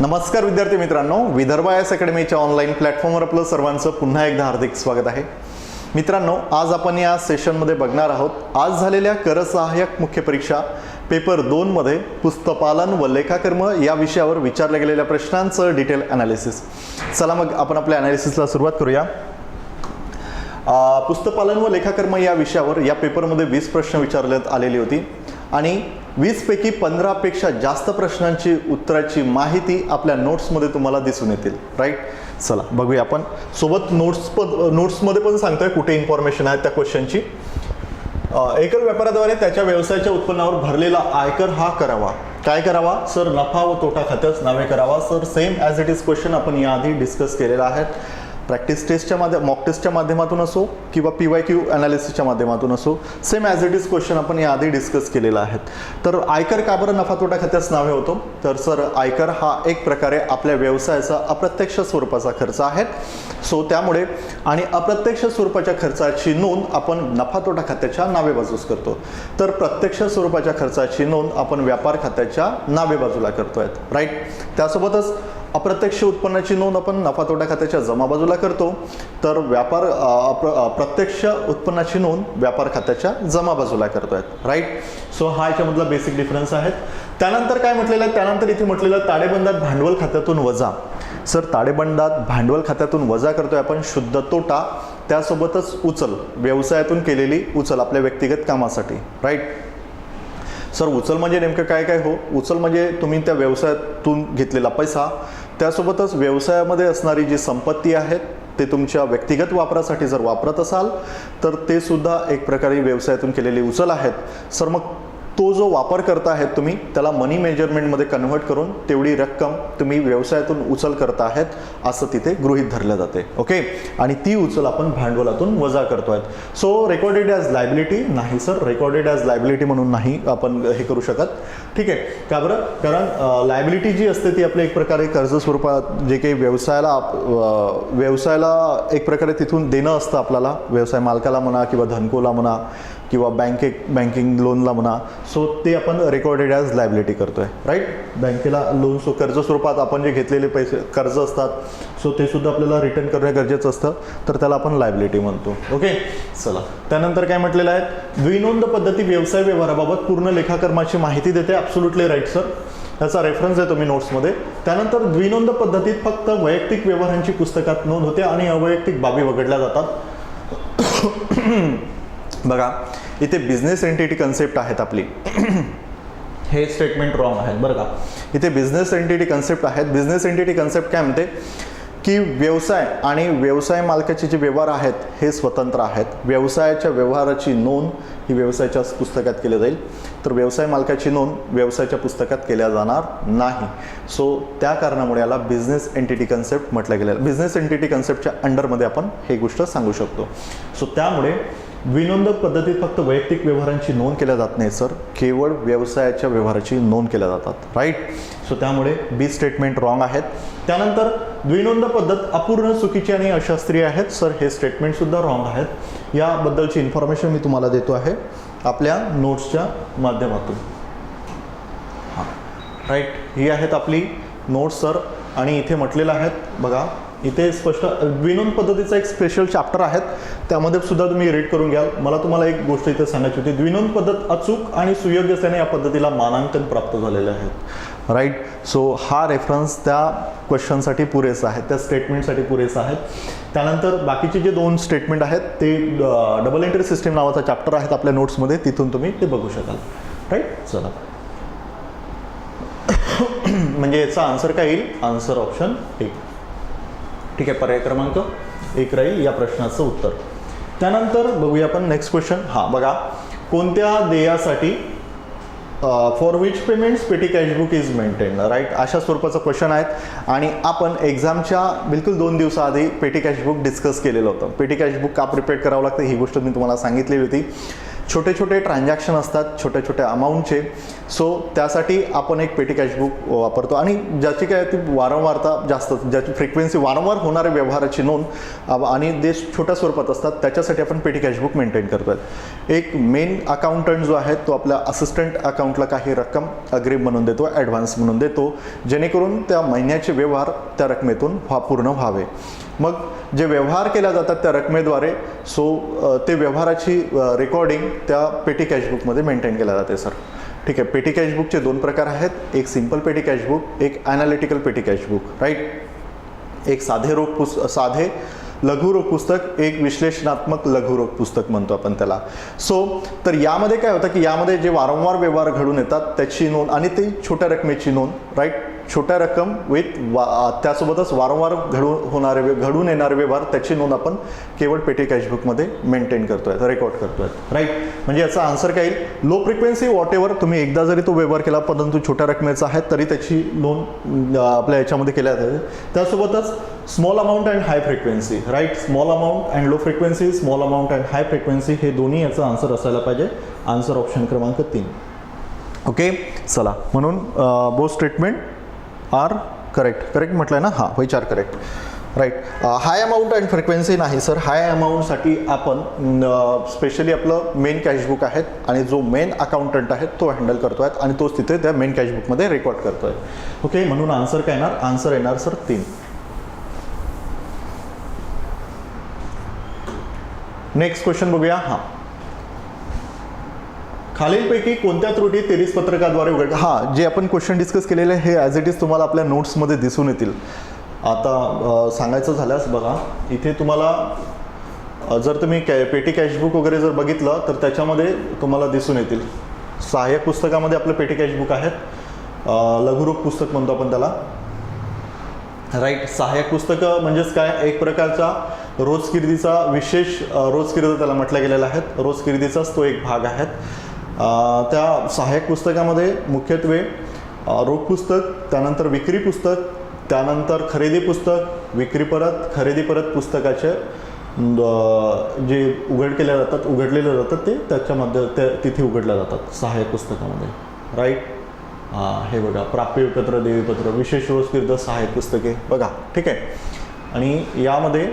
नमस्कार विद्यार्थी मित्रांनो, विदर्भ आयएस अकॅडमीच्या ऑनलाईन प्लॅटफॉर्मवर आपलं सर्वांचं पुन्हा एकदा हार्दिक स्वागत आहे. मित्रांनो, आज आपण या सेशनमध्ये बघणार आहोत आज झालेल्या कर सहाय्यक मुख्य परीक्षा पेपर 2 मध्ये पुस्तकपालन व लेखाकर्म या विषयावर विचारल्या गेलेल्या प्रश्नांचं डिटेल ॲनालिसिस. चला मग आपण आपल्या ॲनालिसिसला सुरुवात करूया. पुस्तकपालन व लेखाकर्म या विषयावर या पेपरमध्ये 20 प्रश्न विचारण्यात आलेली होती आणि 20 पैकी 15 पेक्षा जास्त प्रश्नांची उत्तराची माहिती आपल्या नोट्समध्ये तुम्हाला दिसून येतील. राईट, चला बघूया. आपण सोबत नोट्समध्ये पण सांगतोय कुठे इन्फॉर्मेशन आहे त्या क्वेश्चनची. एकल व्यापाराद्वारे त्याच्या व्यवसायाच्या उत्पन्नावर भरलेला आयकर हा करावा. काय करावा सर? नफा व तोटा खात्यास नावे करावा. Sir same as it is question आपण याआधी डिस्कस केलेला आहे. प्रॅक्टिस टेस्टच्या मॉक टेस्टच्या माध्यमातून असो किंवा PYQ ॲनालिसिसच्या माध्यमातून असो, same as it is question आपण याआधी डिस्कस केलेला आहे. तर आयकर का बरं नफा तोटा खात्यास नावे होतो? तर सर आयकर हा एक प्रकारे आपल्या व्यवसायाचा अप्रत्यक्ष स्वरूपाचा खर्च आहे. सो त्यामुळे आणि अप्रत्यक्ष स्वरूपाच्या खर्चाची नोंद आपण नफा तोटा खात्याच्या नावे बाजूस करतो. तर प्रत्यक्ष स्वरूपाच्या खर्चाची नोंद आपण व्यापार खात्याच्या नावे बाजूला करतोय. राईट, त्यासोबतच अप्रत्यक्ष उत्पन्नाची नोंद आपण नफा तोटा खात्याच्या जमा बाजूला करतो. तर प्रत्यक्ष उत्पन्नाची नोंद व्यापार खात्याच्या जमा बाजूला करतोय. राईट, सो हा याच्यामधला बेसिक डिफरन्स आहे. त्यानंतर काय म्हटलेलं आहे? त्यानंतर इथे म्हटलेलं ताळेबंदात भांडवल खात्यातून वजा. सर ताळेबंदात भांडवल खात्यातून वजा करतोय आपण शुद्ध तोटा, त्यासोबतच उचल, व्यवसायातून केलेली उचल आपल्या व्यक्तिगत कामासाठी. राईट, सर उचल म्हणजे नेमकं काय काय हो? उचल म्हणजे तुम्ही त्या व्यवसायातून घेतलेला पैसा, त्यासोबतच व्यवसायामध्ये असणारी जी संपत्ती आहे ते तुमच्या व्यक्तिगत वापरासाठी जर वापरत असाल तर ते सुद्धा एक प्रकारे व्यवसायातून केलेली उचल आहेत. सर मग तो जो वापर करता आहेत तुम्ही त्याला मनी मेजरमेंटमध्ये कन्व्हर्ट करून तेवढी रक्कम तुम्ही व्यवसायातून उचल करता आहेत असं तिथे गृहीत धरलं जाते. ओके, आणि ती उचल आपण भांडवलातून वजा करतोय. सो रेकॉर्डेड ॲज लायबिलिटी नाही सर, रेकॉर्डेड ॲज लायबिलिटी म्हणून नाही आपण हे करू शकत. ठीक आहे, का बरं? कारण लायबिलिटी जी असते ती आपल्या एक प्रकारे कर्ज स्वरूपात जे काही व्यवसायाला एक प्रकारे तिथून देणं असतं आपल्याला, व्यवसाय मालकाला म्हणा किंवा धनकोला म्हणा किंवा बँकिंग लोनला म्हणा. सो ते आपण रेकॉर्डेड ॲज लायबिलिटी करतोय. राईट, बँकेला लोन कर्ज स्वरूपात आपण जे घेतलेले पैसे कर्ज असतात सो ते सुद्धा आपल्याला रिटर्न करणं गरजेचं असतं, तर त्याला आपण लायबिलिटी म्हणतो. ओके, चला त्यानंतर काय म्हटलेलं आहे? द्विनोंद पद्धती व्यवसाय व्यवहाराबाबत पूर्ण लेखाकर्माची माहिती देते. ॲब्सोल्युटली राईट सर, त्याचा रेफरन्स आहे तुम्ही नोट्समध्ये. त्यानंतर द्विनोंद पद्धतीत फक्त वैयक्तिक व्यवहारांची पुस्तकात नोंद होते आणि अवैयक्तिक बाबी वगळल्या जातात. बघा इथे बिझनेस एंटिटी कन्सेप्ट आहेत आपली. हे स्टेटमेंट रॉंग आहेत बरं का. इथे बिझनेस एंटिटी कन्सेप्ट आहेत. बिझनेस एंटिटी कन्सेप्ट काय म्हणते की व्यवसाय आणि व्यवसाय मालकाचे जे व्यवहार आहेत हे स्वतंत्र आहेत. व्यवसायाच्या व्यवहाराची नोंद ही व्यवसायाच्या पुस्तकात केली जाईल, तर व्यवसाय मालकाची नोंद व्यवसायाच्या पुस्तकात केल्या जाणार नाही. सो त्या कारणामुळे याला बिझनेस एंटिटी कन्सेप्ट म्हटलं गेलं. बिझनेस एंटिटी कन्सेप्टच्या अंडरमध्ये आपण हे गोष्ट सांगू शकतो. सो त्यामुळे द्विनोंद पद्धतीत फक्त वैयक्तिक व्यवहारांची नोंद केल्या जात नाही सर, केवळ व्यवसायाच्या व्यवहाराची नोंद केल्या जातात. राईट, सो त्यामुळे बी स्टेटमेंट रॉंग आहेत. त्यानंतर द्विनोंद पद्धत अपूर्ण, चुकीची आणि अशास्त्रीय आहेत. सर हे स्टेटमेंट सुद्धा रॉंग आहेत. याबद्दलची इन्फॉर्मेशन मी तुम्हाला देतो आहे आपल्या नोट्सच्या माध्यमातून. हां राईट, ही आहेत आपली नोट्स सर. आणि इथे म्हटलेलं आहेत बघा, इथे स्पष्ट द्विनोंद पद्धतीचा एक स्पेशल चॅप्टर आहेत, त्यामध्ये सुद्धा तुम्ही रीड करून घ्याल. मला तुम्हाला एक गोष्ट इथे सांगायची होती. द्विनोंद पद्धत अचूक आणि सुयोग्य असल्याने या पद्धतीला मानांकन प्राप्त झालेले आहेत. राईट, सो हा रेफरन्स त्या क्वेश्चनसाठी पुरेसा आहे, त्या स्टेटमेंटसाठी पुरेसा आहे. त्यानंतर बाकीचे जे 2 स्टेटमेंट आहेत ते डबल एंट्री सिस्टीम नावाचा चॅप्टर आहेत आपल्या नोट्समध्ये, तिथून तुम्ही ते बघू शकाल. राईट, चला म्हणजे याचा आन्सर काय येईल? Answer option 1. ठीक आहे, पर्याय क्रमांक 1 राहील या प्रश्नाचं उत्तर. त्यानंतर बघूया आपण नेक्स्ट क्वेश्चन. हां बघा, कोणत्या देयासाठी फॉर विच पेमेंट्स पेटी कॅशबुक इज मेंटेन. राईट, अशा स्वरूपाचा क्वेश्चन आहेत आणि आपण एक्झामच्या बिलकुल 2 दिवसाआधी पेटी कॅशबुक डिस्कस केलेलं होतं. पेटी कॅशबुक का प्रिपेअर करावं लागतं ही गोष्ट मी तुम्हाला सांगितलेली होती. छोटे छोटे ट्रान्झॅक्शन असतात, छोट्या छोट्या अमाऊंटचे. सो त्यासाठी आपण एक पेटी कॅशबुक वापरतो आणि ज्याची काय ती वारंवारता जास्त, ज्याची फ्रिक्वेन्सी वारंवार होणाऱ्या व्यवहाराची नोंद आणि ते छोट्या स्वरूपात असतात, त्याच्यासाठी आपण पेटी कॅशबुक मेंटेन करतो. एक मेन अकाउंटंट जो आहे तो आपल्या असिस्टंट अकाउंटला काही रक्कम अग्रिम म्हणून देतो, ॲडव्हान्स म्हणून देतो, जेणेकरून त्या महिन्याचे व्यवहार त्या रकमेतून पूर्ण व्हावे. मग जे व्यवहार केल्या जातात त्या रकमेद्वारे, सो ते व्यवहाराची रेकॉर्डिंग त्या पेटी कॅशबुकमध्ये मेंटेन केल्या जाते सर. ठीक आहे. पेटी कॅशबुकचे 2 प्रकार आहेत, एक सिंपल पेटी कॅशबुक, एक ॲनालिटिकल पेटी कॅशबुक. राईट. एक साधे लघुरोग पुस्तक, एक विश्लेषणात्मक लघुरोग पुस्तक म्हणतो आपण त्याला. सो तर यामध्ये काय होतं की यामध्ये जे वारंवार व्यवहार घडून येतात त्याची नोंद आणि ते छोट्या रकमेची नोंद. राईट. छोट्या रक्कम त्यासोबतच वारंवार घडून येणारे व्यवहार त्याची नोंद आपण केवळ पेटी कॅशबुकमध्ये मेंटेन करतोय, रेकॉर्ड करतोय. राईट. म्हणजे याचा आन्सर काय येईल, लो फ्रिक्वेन्सी वॉटेवर तुम्ही एकदा जरी तो व्यवहार केला परंतु छोट्या रकमेचा आहे तरी त्याची नोंद आपल्या याच्यामध्ये केल्या जाते. त्यासोबतच small amount and high frequency. Right. Small amount and low frequency, small amount and high frequency, हे दोन्ही याचा आन्सर असायला पाहिजे. आन्सर ऑप्शन क्रमांक 3. ओके. चला, म्हणून बोथ स्टेटमेंट आर करेक्ट म्हटलं आहे ना. हां, होय, 4 correct. Right. High amount and frequency नाही सर. हाय अमाऊंटसाठी आपण स्पेशली आपलं मेन कॅशबुक आहेत आणि जो मेन अकाउंटंट आहे तो हँडल करतो आहे आणि तोच तिथे त्या मेन कॅशबुकमध्ये रेकॉर्ड करतो आहे. ओके. म्हणून आन्सर काय येणार, आन्सर येणार सर 3. नेक्स्ट क्वेश्चन बघूया. हां, खालीलपैकी कोणत्या त्रुटी 23 पत्रकाद्वारे उघड. हां, जे आपण क्वेश्चन डिस्कस केलेले हे ॲज इट इज तुम्हाला आपल्या नोट्समध्ये दिसून येतील. आता सांगायचं झाल्यास बघा, इथे तुम्हाला जर तुम्ही पेटी कॅशबुक वगैरे जर बघितलं तर त्याच्यामध्ये तुम्हाला दिसून येतील. सहाय्यक पुस्तकामध्ये आपलं पेटी कॅशबुक आहेत, लघुरोग पुस्तक म्हणतो आपण त्याला. राईट. सहाय्यक पुस्तकं म्हणजेच काय, एक प्रकारचा रोजकिर्दीचा विशेष रोजकिर्द त्याला म्हटलं गेलेला आहे, रोजकिर्दीचाच तो एक भाग आहे. त्या सहाय्यक पुस्तकामध्ये मुख्यत्वे रोख पुस्तक, त्यानंतर विक्री पुस्तक, त्यानंतर खरेदी पुस्तक, विक्री परत, खरेदी परत पुस्तकाचे जे उघडलेले जातात ते त्याच्यामध्ये तिथे उघडल्या जातात सहाय्यक पुस्तकामध्ये. राईट. हे बघा, प्राप्यपत्र, देवीपत्र, विशेष रोजकिर्द, सहाय्यक पुस्तके बघा. ठीक आहे. आणि यामध्ये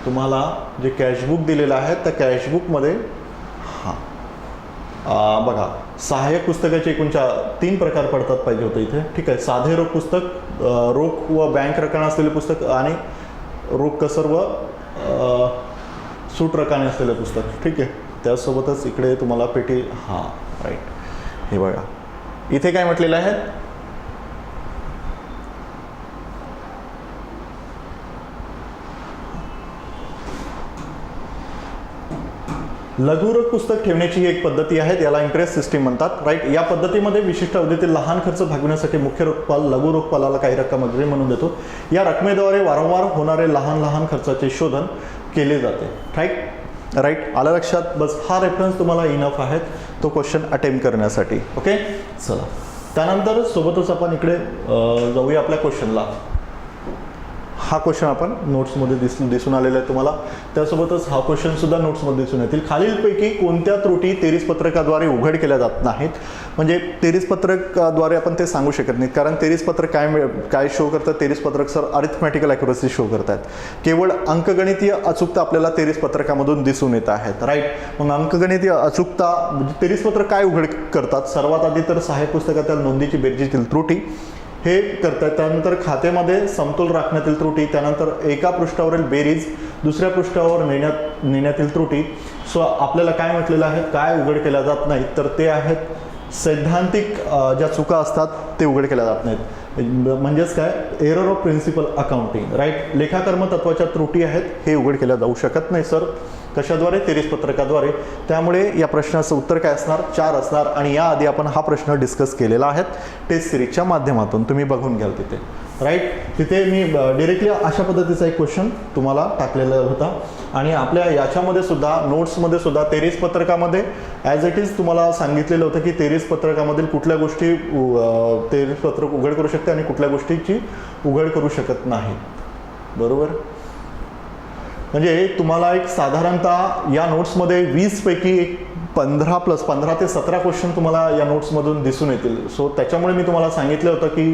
तुम्हाला जे कॅशबुक दिलेलं आहे त्या कॅशबुकमध्ये बघा, सहाय्यक पुस्तकाचे एकूण 3 प्रकार पडतात पाहिजे होतं इथे. ठीक आहे. साधे रोख पुस्तक, रोख व बँक रकाने असलेले पुस्तक आणि रोख कसर व सूट रकाने असलेलं पुस्तक. ठीक आहे. त्यासोबतच इकडे तुम्हाला पेटी. हां, राईट. हे बघा, इथे काय म्हटलेलं आहे, लघुरोग पुस्तक ठेवण्याची ही एक पद्धती आहे, याला इंटरेस्ट सिस्टीम म्हणतात. राईट. या पद्धतीमध्ये विशिष्ट अवधीतील लहान खर्च भागविण्यासाठी मुख्य रोखपाल लघु रोखपालाला काही रक्कम अग्रिम म्हणून देतो. या रकमेद्वारे वारंवार होणारे लहान खर्चाचे शोधन केले जाते. राईट. आलं लक्षात. बस हा रेफरन्स तुम्हाला इनफ आहे तो क्वेश्चन अटेम्प्ट करण्यासाठी. ओके. चला, त्यानंतर सोबतच आपण इकडे जाऊया आपल्या क्वेश्चनला. हा क्वेश्चन आपण नोट्समध्ये दिसून आलेला आहे तुम्हाला. त्यासोबतच हा क्वेश्चन सुद्धा नोट्समध्ये दिसून येतील. खालीलपैकी कोणत्या त्रुटी 23 पत्रकाद्वारे उघड केल्या जात नाहीत. म्हणजे 23 पत्रकाद्वारे आपण ते सांगू शकत नाही, कारण 23 पत्रक काय शो करतात, 23 पत्रक सर अरिथमॅटिकल ॲक्युरसी शो करतात. केवळ अंकगणितीय अचूकता आपल्याला 23 पत्रकामधून दिसून येत आहेत. राईट. मग अंकगणितीय अचूकता 23 पत्रक काय उघड करतात, सर्वात आधी तर सहाय्यक पुस्तकातील नोंदीची बेरजेतील त्रुटी हे करतात. त्यानंतर खात्यामध्ये समतोल राखण्यातील त्रुटी, त्यानंतर एका पृष्ठावरील बेरीज दुसऱ्या पृष्ठावर नेण्यातील त्रुटी. सो आपल्याला काय म्हटलेलं आहे, काय उघड केल्या जात नाहीत, तर ते आहेत सैद्धांतिक ज्या चुका असतात ते उघड केल्या जात नाहीत. म्हणजेच काय, error of principle accounting. Right. लेखाकर्म तत्वाच्या त्रुटी आहेत, हे उघड केल्या जाऊ शकत नाही सर. कशाद्वारे, 23 पत्रकाद्वारे. त्यामुळे या प्रश्नाचं उत्तर काय असणार, 4 असणार. आणि याआधी आपण हा प्रश्न डिस्कस केलेला आहे टेस्ट सिरीजच्या माध्यमातून, तुम्ही बघून घ्याल तिथे. राईट. तिथे मी डिरेक्टली अशा पद्धतीचा एक क्वेश्चन तुम्हाला टाकलेला होता. आणि आपल्या याच्यामध्ये सुद्धा नोट्समध्ये सुद्धा 23 पत्रकामध्ये ॲज इट इज तुम्हाला सांगितलेलं होतं की 23 पत्रकामधील कुठल्या गोष्टी 23 पत्रक उघड करू शकते आणि कुठल्या गोष्टीची उघड करू शकत नाही. बरोबर. म्हणजे तुम्हाला एक साधारणतः या नोट्समध्ये 20 पैकी एक 15 ते 17 क्वेश्चन तुम्हाला या नोट्समधून दिसून येतील. सो त्याच्यामुळे मी तुम्हाला सांगितलं होतं की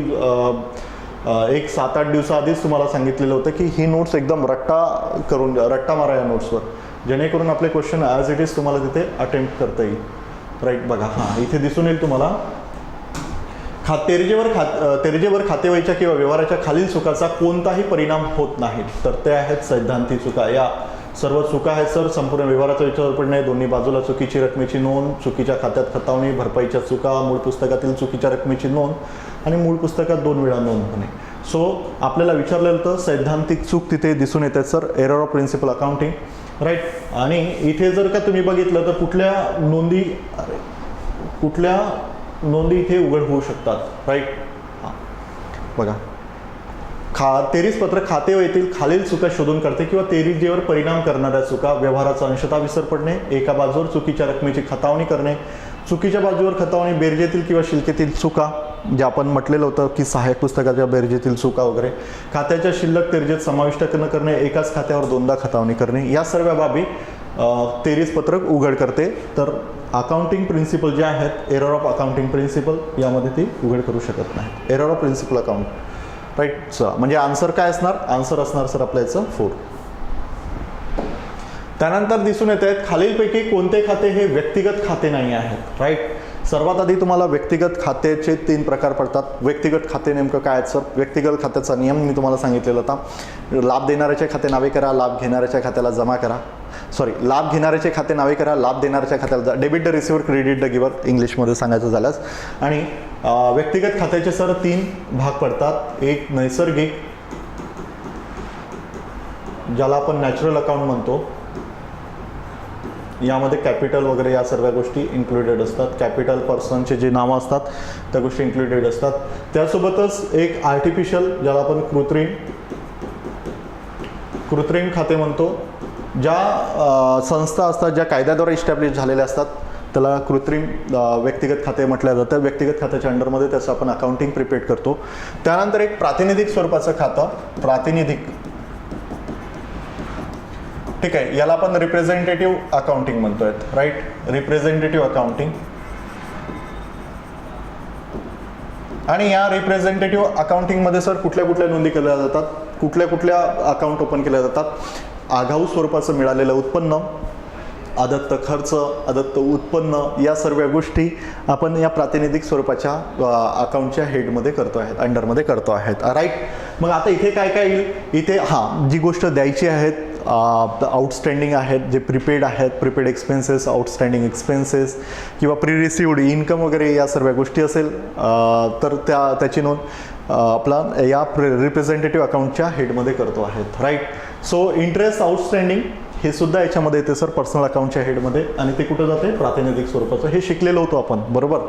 एक 7-8 दिवसाआधीच तुम्हाला सांगितलेलं होतं की ही नोट्स एकदम रट्टा मारा या नोट्सवर, जेणेकरून आपले क्वेश्चन ॲज इट इज तुम्हाला तिथे अटेम्प्ट करता येईल. राईट, बघा हां इथे दिसून येईल तुम्हाला तेरजेवर खातेवहीच्या किंवा व्यवहाराच्या खालील चुकाचा कोणताही परिणाम होत नाही. तर ते आहेत सैद्धांतिक चुका. या सर्व चुका आहेत सर. संपूर्ण व्यवहाराचा विचार पडणे, दोन्ही बाजूला चुकीची रकमेची नोंद, चुकीच्या खात्यात खतावणी, भरपाईच्या चुका, मूळ पुस्तकातील चुकीच्या रकमेची नोंद आणि मूळ पुस्तकात 2 वेळा नोंद होणे. सो आपल्याला विचारलेलं तर सैद्धांतिक चूक तिथे दिसून येते sir. Error of principle accounting. Right, आणि इथे जर का तुम्ही बघितलं तर कुठल्या नोंदी इथे उघड होऊ शकतात. राईट, हां बघा तेरीस पत्रक खातेवहीतील खालील चुका शोधून काढते किंवा तेरीजेवर परिणाम करणाऱ्या चुका. व्यवहाराचा अंशतः विसर पडणे, एका बाजूवर चुकीच्या रकमेची खतावणी करणे, चुकीच्या बाजूवर खतावणी, बेरजेतील किंवा शिल्लकेतील चुका, जे आपण म्हटलेलं होतं की सहाय्यक पुस्तकाच्या बेरजेतील चुका वगैरे, खात्याच्या शिल्लक तेरजेत समाविष्ट न करणे, एकाच खात्यावर 2दा खतावणी करणे, या सर्व बाबी 23 पत्रक उघड करते. तर अकाउंटिंग प्रिन्सिपल जे आहेत, एरर ऑफ अकाउंटिंग प्रिन्सिपल, यामध्ये ती उघड करू शकत नाही. Error of principle account. Right, sir म्हणजे आन्सर काय असणार? आन्सर असणार सर आपल्या याचं 4. त्यानंतर दिसून येत आहेत खालीलपैकी कोणते खाते हे व्यक्तिगत खाते नाही आहेत. राईट, सर्वात आधी तुम्हाला व्यक्तिगत खात्याचे 3 प्रकार पडतात. व्यक्तिगत खाते नेमकं काय आहेत सर? व्यक्तिगत खात्याचा नियम मी तुम्हाला सांगितलेला होता. लाभ देणाऱ्याचे खाते नावे करा, लाभ घेणाऱ्याच्या खात्याला जमा करा. लाभ घेणाऱ्याचे खाते नावे करा, लाभ देणाऱ्याच्या खात्याला debit the receiver, credit the giver इंग्लिशमध्ये सांगायचं झाल्यास. आणि व्यक्तिगत खात्याचे सर 3 भाग पडतात. एक नैसर्गिक, ज्याला आपण नॅचरल अकाउंट म्हणतो, यामध्ये कॅपिटल वगैरे या सर्व गोष्टी इन्क्लुडेड असतात. कॅपिटल पर्सनचे जे नावं असतात त्या गोष्टी इन्क्लुडेड असतात. त्यासोबतच एक आर्टिफिशियल, ज्याला आपण कृत्रिम खाते म्हणतो. ज्या संस्था असतात ज्या कायद्याद्वारे इस्टॅब्लिश झालेल्या असतात त्याला कृत्रिम व्यक्तिगत खाते म्हटलं जातं. व्यक्तिगत खात्याच्या अंडरमध्ये त्याचं आपण अकाउंटिंग प्रिपेअर करतो. त्यानंतर एक प्रातिनिधिक स्वरूपाचं खातं, प्रातिनिधिक, ठीक आहे, याला आपण रिप्रेझेंटेटिव्ह अकाउंटिंग म्हणतोय. Right, representative accounting. आणि या रिप्रेझेंटेटिव्ह अकाउंटिंगमध्ये सर कुठल्या कुठल्या नोंदी केल्या जातात, कुठल्या अकाउंट ओपन केल्या जातात? आगाऊ स्वरूपाचं मिळालेलं उत्पन्न, अदत्त खर्च, अदत्त उत्पन्न, या सर्व गोष्टी आपण या प्रातिनिधिक स्वरूपाच्या अकाउंटच्या हेडमध्ये करतो आहेत, अंडरमध्ये करतो आहेत. राईट, मग आता इथे काय काय येईल? इथे जी गोष्ट द्यायची आहेत, आउटस्टँडिंग आहेत, जे प्रीपेड आहेत, प्रीपेड एक्सपेन्सेस, आउटस्टँडिंग एक्सपेन्सेस किंवा प्री रिसिव्ड इन्कम वगैरे या सर्व गोष्टी असेल तर त्याची नोंद आपला या रिप्रेझेंटेटिव्ह अकाउंटच्या हेडमध्ये करतो आहेत. राईट, सो इंटरेस्ट आउटस्टँडिंग हे सुद्धा याच्यामध्ये येते सर, पर्सनल अकाउंटच्या हेडमध्ये. आणि ते कुठं जाते? प्रातिनिधिक स्वरूपाचं. हे शिकलेलो होतो आपण, बरोबर.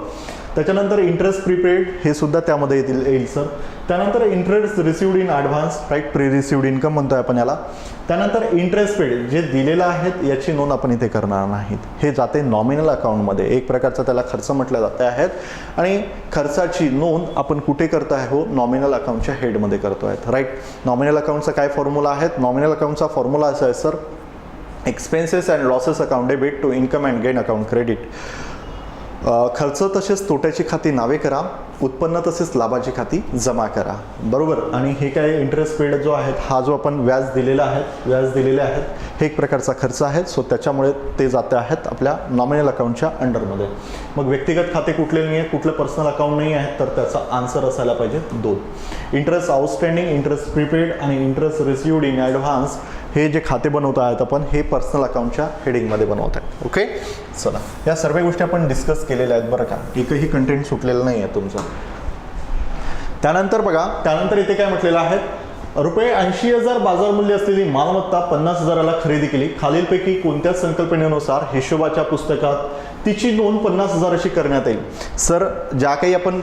त्याच्यानंतर इंटरेस्ट प्रीपेड हे सुद्धा त्यामध्ये येईल सर. त्यानंतर interest received in advance, right, pre received income म्हणतोय आपण याला. त्यानंतर इंटरेस्ट पेड जे दिलेलं आहेत याची नोंद आपण इथे करणार नाहीत. हे जाते नॉमिनल अकाउंटमध्ये. एक प्रकारचा त्याला खर्च म्हटलं जाते आहेत. आणि खर्चाची नोंद आपण कुठे करतो आहे? हो, नॉमिनल अकाउंटच्या हेडमध्ये करतो आहेत. राईट, नॉमिनल अकाउंटचा काय फॉर्म्युला आहे? नॉमिनल अकाउंटचा फॉर्म्युला असा आहे sir, expenses and losses account debit to income and gain account credit. खर्च तसेच तोट्याची खाती नावे करा, उत्पन्न तसेच लाभाची खाती जमा करा. बरोबर. आणि हे काय इंटरेस्ट पेड जो आहे, हा जो आपण व्याज दिलेले आहेत, हे एक प्रकारचा खर्च आहे. सो त्याच्यामुळे ते जाते आहेत आपल्या नॉमिनल अकाउंटच्या अंडरमध्ये. मग व्यक्तिगत खाते कुठले नाही आहेत, कुठलं पर्सनल अकाउंट नाही आहेत, तर त्याचा आन्सर असायला पाहिजे 2. इंटरेस्ट आउटस्टँडिंग, इंटरेस्ट प्रीपेड आणि इंटरेस्ट रिसिव्ड इन ॲडव्हान्स हे जे खाते बनवत आहेत आपण, हे पर्सनल अकाउंटच्या हेडिंगमध्ये बनवत आहे. ओके, चला, या सर्व गोष्टी आपण डिस्कस केलेल्या आहेत बरं का. एकही कंटेंट सुटलेलं नाही आहे तुमचं. त्यानंतर बघा, त्यानंतर इथे काय म्हटलेलं आहे? ₹80,000 बाजार मूल्य असलेली मालमत्ता 50,000ला खरेदी केली. खालीलपैकी कोणत्या संकल्पनेनुसार हिशोबाच्या पुस्तकात तिची नोंद 50,000 अशी करण्यात येईल? सर, ज्या काही आपण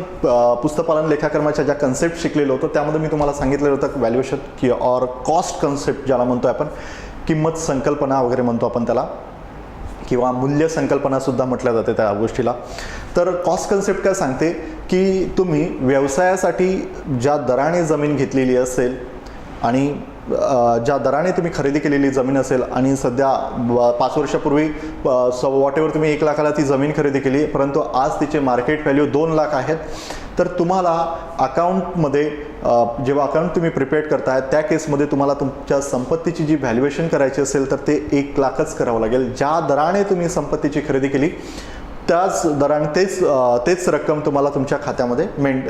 पुस्तकपालन लेखाक्रमाच्या ज्या कन्सेप्ट शिकलेलो होतो त्यामध्ये मी तुम्हाला सांगितलेलं होतं व्हॅल्युएशन की ऑर कॉस्ट कन्सेप्ट ज्याला म्हणतो आपण, किंमत संकल्पना वगैरे म्हणतो आपण त्याला, किंवा मूल्य संकल्पना सुद्धा म्हटल्या जाते त्या गोष्टीला. तर कॉस्ट कन्सेप्ट काय सांगते की तुम्ही व्यवसायासाठी ज्या दराने जमीन घेतलेली असेल आणि ज्या दराने तुम्ही खरेदी केलेली जमीन असेल आणि सध्या 5 वर्षापूर्वी वॉट एव्हर तुम्ही 1 लाखाला ती जमीन खरेदी केली, परंतु आज तिचे मार्केट व्हॅल्यू 2 लाख आहेत, तर तुम्हाला अकाउंटमध्ये जेव्हा अकाउंट तुम्ही प्रिपेअर करताय त्या केसमध्ये तुम्हाला तुमच्या संपत्तीची जी व्हॅल्युएशन करायची असेल तर ते 1 लाखच करावं लागेल. ज्या दराने तुम्ही संपत्तीची खरेदी केली त्याच दराने तेच रक्कम तुम्हाला तुमच्या खात्यामध्ये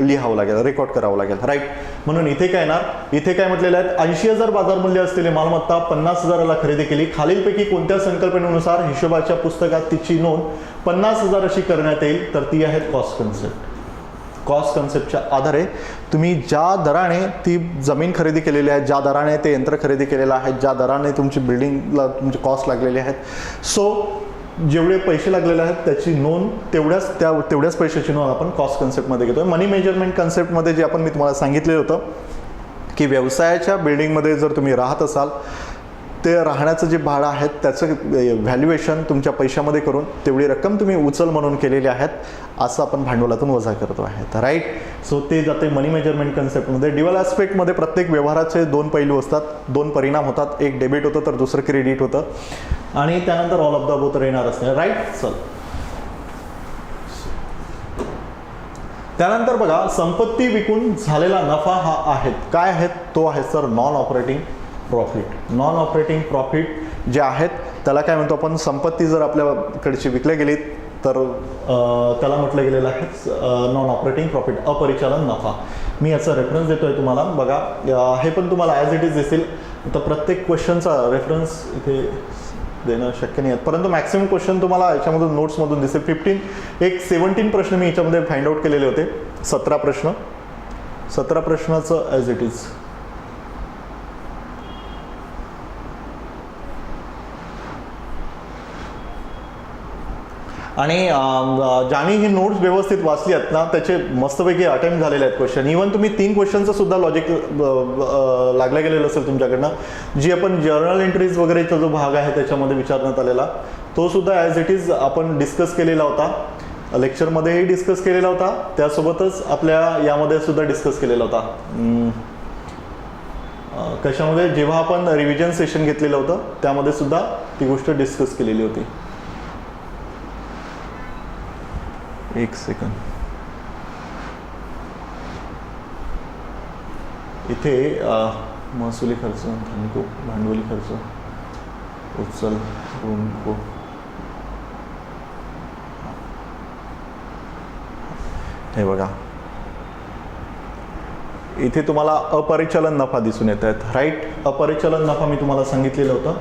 लिहावं लागेल, रेकॉर्ड करावं लागेल. राईट. म्हणून इथे काय येणार, इथे काय म्हटलेलं आहे, 80,000 बाजार मूल्य असलेली मालमत्ता 50,000ला खरेदी केली. खालीलपैकी कोणत्या संकल्पनेनुसार हिशोबाच्या पुस्तकात तिची नोंद 50,000 अशी करण्यात येईल, तर ती आहे कॉस्ट कन्सेप्ट. कॉस्ट कन्सेप्टच्या आधारे तुम्ही ज्या दराने ती जमीन खरेदी केलेली आहे, ज्या दराने ते यंत्र खरेदी केलेलं आहे, ज्या दराने तुमची बिल्डिंगला तुमचे कॉस्ट लागलेले आहेत, सो जेवढे पैसे लागलेले आहेत त्याची नोंद तेवढ्याच पैशाची नोंद आपण कॉस्ट कन्सेप्टमध्ये घेतोय. मनी मेजरमेंट कन्सेप्टमध्ये जे मी तुम्हाला सांगितलेलं होतं की व्यवसायाच्या बिल्डिंगमध्ये जर तुम्ही राहत असाल ते राहण्याचं जे भाडं आहे त्याचं व्हॅल्युएशन तुमच्या पैशामध्ये करून तेवढी रक्कम तुम्ही उचल म्हणून केलेली आहेत असं आपण भांडवलातून वजा करतो आहे. राईट. सो ते जाते मनी मेजरमेंट कन्सेप्टमध्ये. ड्युअल ॲस्पेक्टमध्ये प्रत्येक व्यवहाराचे 2 पैलू असतात, 2 परिणाम होतात, एक डेबिट होतं तर दुसरं क्रेडिट होतं आणि त्यानंतर ऑल ऑफ द अबोव तर येणार असते. राईट. चल त्यानंतर बघा, संपत्ती विकून झालेला नफा हा आहे, काय आहे तो आहे sir non operating profit. Non operating profit जे आहेत त्याला काय म्हणतो आपण, संपत्ती जर आपल्याकडची विकल्या गेली तर त्याला म्हटलं गेलेलं आहे नॉन ऑपरेटिंग प्रॉफिट, अपरिचालन नफा. मी याचा रेफरन्स देतोय तुम्हाला, बघा हे पण तुम्हाला ॲज इट इज दिसेल. तर प्रत्येक क्वेश्चनचा रेफरन्स इथे देणं शक्य नाही आहे, परंतु मॅक्सिमम क्वेश्चन तुम्हाला याच्यामधून नोट्समधून दिसेल. 17 प्रश्न मी याच्यामध्ये फाइंड आउट केलेले होते. 17 प्रश्नाचं ॲज इट इज. आणि ज्यांनी ही नोट्स व्यवस्थित वाचली आहेत ना त्याचे मस्तपैकी अटेम्प्ट झालेले आहेत क्वेश्चन. इव्हन तुम्ही 3 क्वेश्चनचं सुद्धा लॉजिक लागलं गेलेलं असेल तुमच्याकडनं, जी आपण जर्नल एंट्रीज वगैरेचा जो भाग आहे त्याच्यामध्ये विचारण्यात आलेला तो सुद्धा ॲज इट इज आपण डिस्कस केलेला होता, लेक्चरमध्येही डिस्कस केलेला होता, त्यासोबतच आपल्या यामध्ये सुद्धा डिस्कस केलेला होता. कशामध्ये, जेव्हा आपण रिव्हिजन सेशन घेतलेलं होतं त्यामध्ये सुद्धा ती गोष्ट डिस्कस केलेली होती. एक सेकंड. इथे महसुली खर्च, भांडवली खर्च, उचल, ऋणको, हे बघा इथे तुम्हाला अपरिचालन नफा दिसून येत आहेत. राईट. अपरिचालन नफा मी तुम्हाला सांगितलेलं होतं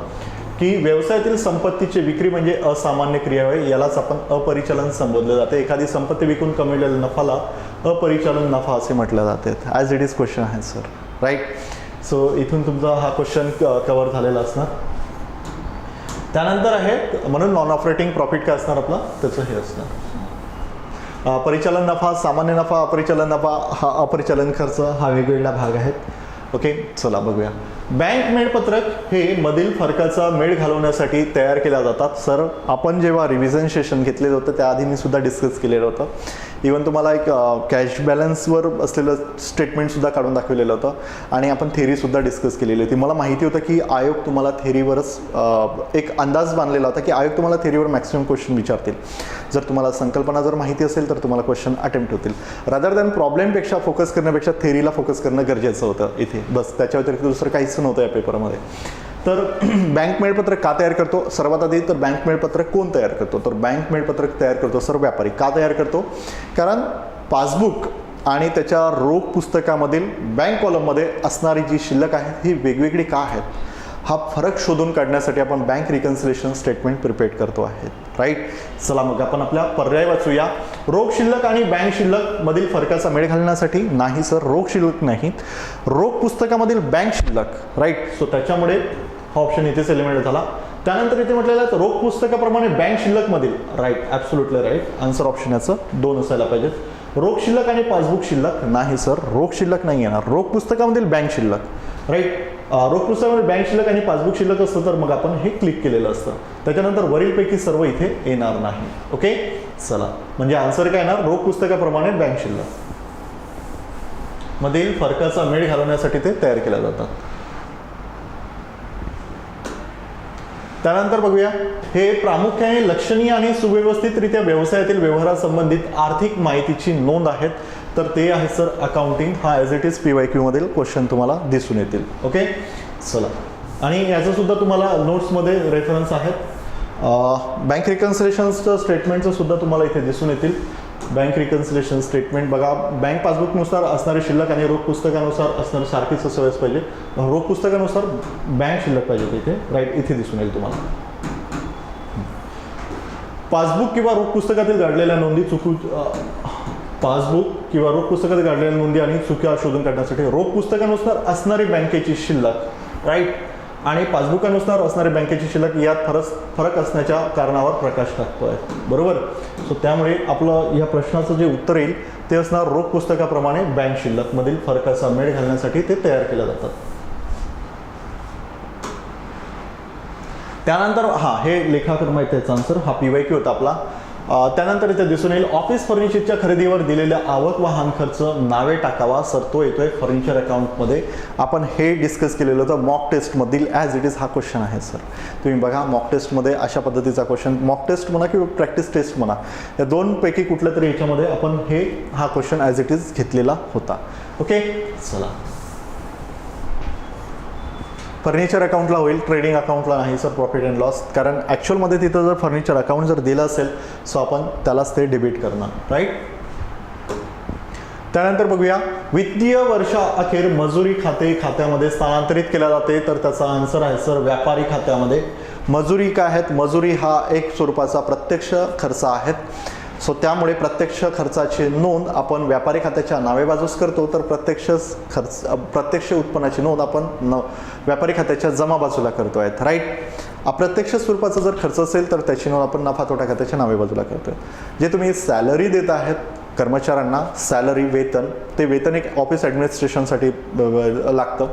की व्यवसायातील संपत्तीची विक्री म्हणजे असामान्य क्रिया आहे, यालाच आपण अपरिचालन संबोधले जाते. एखादी संपत्ती विकून कमविलेल्या नफाला अपरिचालन नफा असे म्हटले जाते. ॲज इट इज क्वेश्चन आहे सर. राईट. सो इथून तुमचा हा क्वेश्चन कव्हर झालेला असणार. त्यानंतर आहे म्हणून नॉन ऑपरेटिंग प्रॉफिट काय असणार आपला, त्याचं हे असणार परिचालन नफा, सामान्य नफा, अपरिचालन नफा, हा अपरिचालन खर्च, हा वेगवेगळा भाग आहेत. ओके. चला बघूया. बँक मेळपत्रक हे मधील फरकाचा मेळ घालवण्यासाठी तयार केल्या जातात. सर आपण जेव्हा रिव्हिजन सेशन घेतलेलं होतं त्याआधी मी सुद्धा डिस्कस केलेलं होतं. इवन तुम्हाला एक कॅश बॅलन्सवर असलेलं स्टेटमेंटसुद्धा काढून दाखवलेलं होतं आणि आपण थेरीसुद्धा डिस्कस केलेली होती. मला माहिती होतं की आयोग तुम्हाला थेरीवरच एक अंदाज बांधलेला होता की आयोग तुम्हाला थेरीवर मॅक्सिमम क्वेश्चन विचारतील. जर तुम्हाला संकल्पना जर माहिती असेल तर तुम्हाला क्वेश्चन अटेम्प्ट होतील. रादर दॅन प्रॉब्लेमपेक्षा फोकस करण्यापेक्षा थेरीला फोकस करणं गरजेचं होतं इथे. बस त्याच्या व्यतिरिक्त दुसरं काहीच नव्हतं या पेपरमध्ये. तर बँक मेळपत्रक का तयार करतो, सर्वात आधी तर बँक मेळपत्रक कोण तयार करतो, तर बँक मेळपत्रक तयार करतो सर व्यापारी. का तयार करतो, कारण पासबुक आणि त्याच्या रोख पुस्तकामधील बँक कॉलममध्ये असणारी जी शिल्लक आहे ही वेगवेगळी का आहेत, हा फरक शोधून काढण्यासाठी आपण बँक रिकन्सिलेशन स्टेटमेंट प्रिपेअर करतो आहे. राईट. चला मग आपण आपल्या पर्याय वाचूया. रोख शिल्लक आणि बँक शिल्लक मधील फरकाचा मेळ घालण्यासाठी नाही सर, रोख शिल्लक नाही, रोख पुस्तकामधील बँक शिल्लक. राईट. सो त्याच्यामुळे हा ऑप्शन इथेच एलिमिनेट झाला. त्यानंतर इथे म्हटलेलं आहे रोख पुस्तकाप्रमाणे बँक शिल्लक मधील. Right. Absolutely right. Answer option याचं 2 असायला पाहिजेत. रोख शिल्लक आणि पासबुक शिल्लक नाही सर, रोख शिल्लक नाही येणार, रोख पुस्तकामधील बँक शिल्लक. राईट. रोख पुस्तकामध्ये बँक शिल्लक आणि पासबुक शिल्लक असतं तर मग आपण हे क्लिक केलेलं असतं. त्याच्यानंतर वरीलपैकी सर्व इथे येणार नाही. ओके. चला म्हणजे आन्सर काय येणार, रोख पुस्तकाप्रमाणे बँक शिल्लक मधील फरकाचा मेळ घालवण्यासाठी ते तयार केल्या जातात. त्यानंतर बघूया, हे प्रामुख्याने लक्षणीय आणि सुव्यवस्थितरित्या व्यवसायातील व्यवहारासंबंधित आर्थिक माहितीची नोंद आहेत. तर ते आहे सर अकाउंटिंग. हा ॲज इट इज PYQ मधील क्वेश्चन तुम्हाला दिसून येतील. ओके, चला. आणि याचं सुद्धा तुम्हाला नोट्समध्ये रेफरन्स आहेत. बँक रिकन्सिलेशनचं स्टेटमेंटचं सुद्धा तुम्हाला इथे दिसून येतील. बँक रिकन्सिलेशन स्टेटमेंट बघा, बँक पासबुकनुसार असणारी शिल्लक आणि रोख पुस्तकानुसार असणारी सारखीच असायला पाहिजे. रोख पुस्तकानुसार बँक शिल्लक पाहिजे इथे, राईट, इथे दिसून येईल तुम्हाला. पासबुक किंवा रोख पुस्तकातील गाडलेल्या नोंदी पासबुक किंवा रोख पुस्तकातील गाडलेल्या नोंदी आणि चुक्या शोधून काढण्यासाठी रोख पुस्तकानुसार असणारी बँकेची शिल्लक, राईट, आणि पासबुकानुसार असणारी बँकेची शिल्लक यात फरक असण्याच्या कारणावर प्रकाश टाकतोय. बरोबर. सो त्यामुळे आपलं या प्रश्नाचं जे उत्तर येईल ते असणार रोख पुस्तकाप्रमाणे बँक शिल्लक मधील फरकाचा मेळ घालण्यासाठी ते तयार केल्या जातात. त्यानंतर हे लेखाकर्म आहे त्याचा आन्सर. हा PYQ होता आपला. त्यानंतर इथे दिसून येईल ऑफिस फर्निचरच्या खरेदीवर दिलेल्या आवक वाहन खर्च नावे टाकावा. सर तो येतोय फर्निचर अकाउंटमध्ये. आपण हे डिस्कस केलेलं होतं मॉक टेस्टमधील. ॲज इट इज हा क्वेश्चन आहे सर. तुम्ही बघा मॉक टेस्टमध्ये अशा पद्धतीचा क्वेश्चन, मॉक टेस्ट म्हणा किंवा प्रॅक्टिस टेस्ट म्हणा, या दोनपैकी कुठल्या तरी याच्यामध्ये आपण हा क्वेश्चन ॲज इट इज घेतलेला होता. ओके, चला. फर्निचर अकाउंटला होईल, ट्रेडिंग अकाउंटला नाही सर, प्रॉफिट अँड लॉस. कारण ॲक्च्युअलमध्ये तिथं जर फर्निचर अकाउंट जर दिलं असेल सो आपण त्यालाच ते डेबिट करणार, राईट. त्यानंतर बघूया, वित्तीय वर्षाअखेर मजुरी खात्यामध्ये स्थानांतरित केल्या जाते. तर त्याचा आन्सर आहे सर व्यापारी खात्यामध्ये. मजुरी काय आहेत? मजुरी हा एक स्वरूपाचा प्रत्यक्ष खर्च आहेत. सो त्यामुळे प्रत्यक्ष खर्चाची नोंद आपण व्यापारी खात्याच्या नावे बाजूस करतो. तर प्रत्यक्ष उत्पन्नाची नोंद आपण व्यापारी खात्याच्या जमा बाजूला करतो आहेत, राईट. अप्रत्यक्ष स्वरूपाचा जर खर्च असेल तर त्याची नोंद आपण नफा तोटा खात्याच्या नावे बाजूला करतोय. जे तुम्ही सॅलरी देत आहेत कर्मचाऱ्यांना, सॅलरी वेतन, ते वेतन एक ऑफिस ॲडमिनिस्ट्रेशनसाठी लागतं,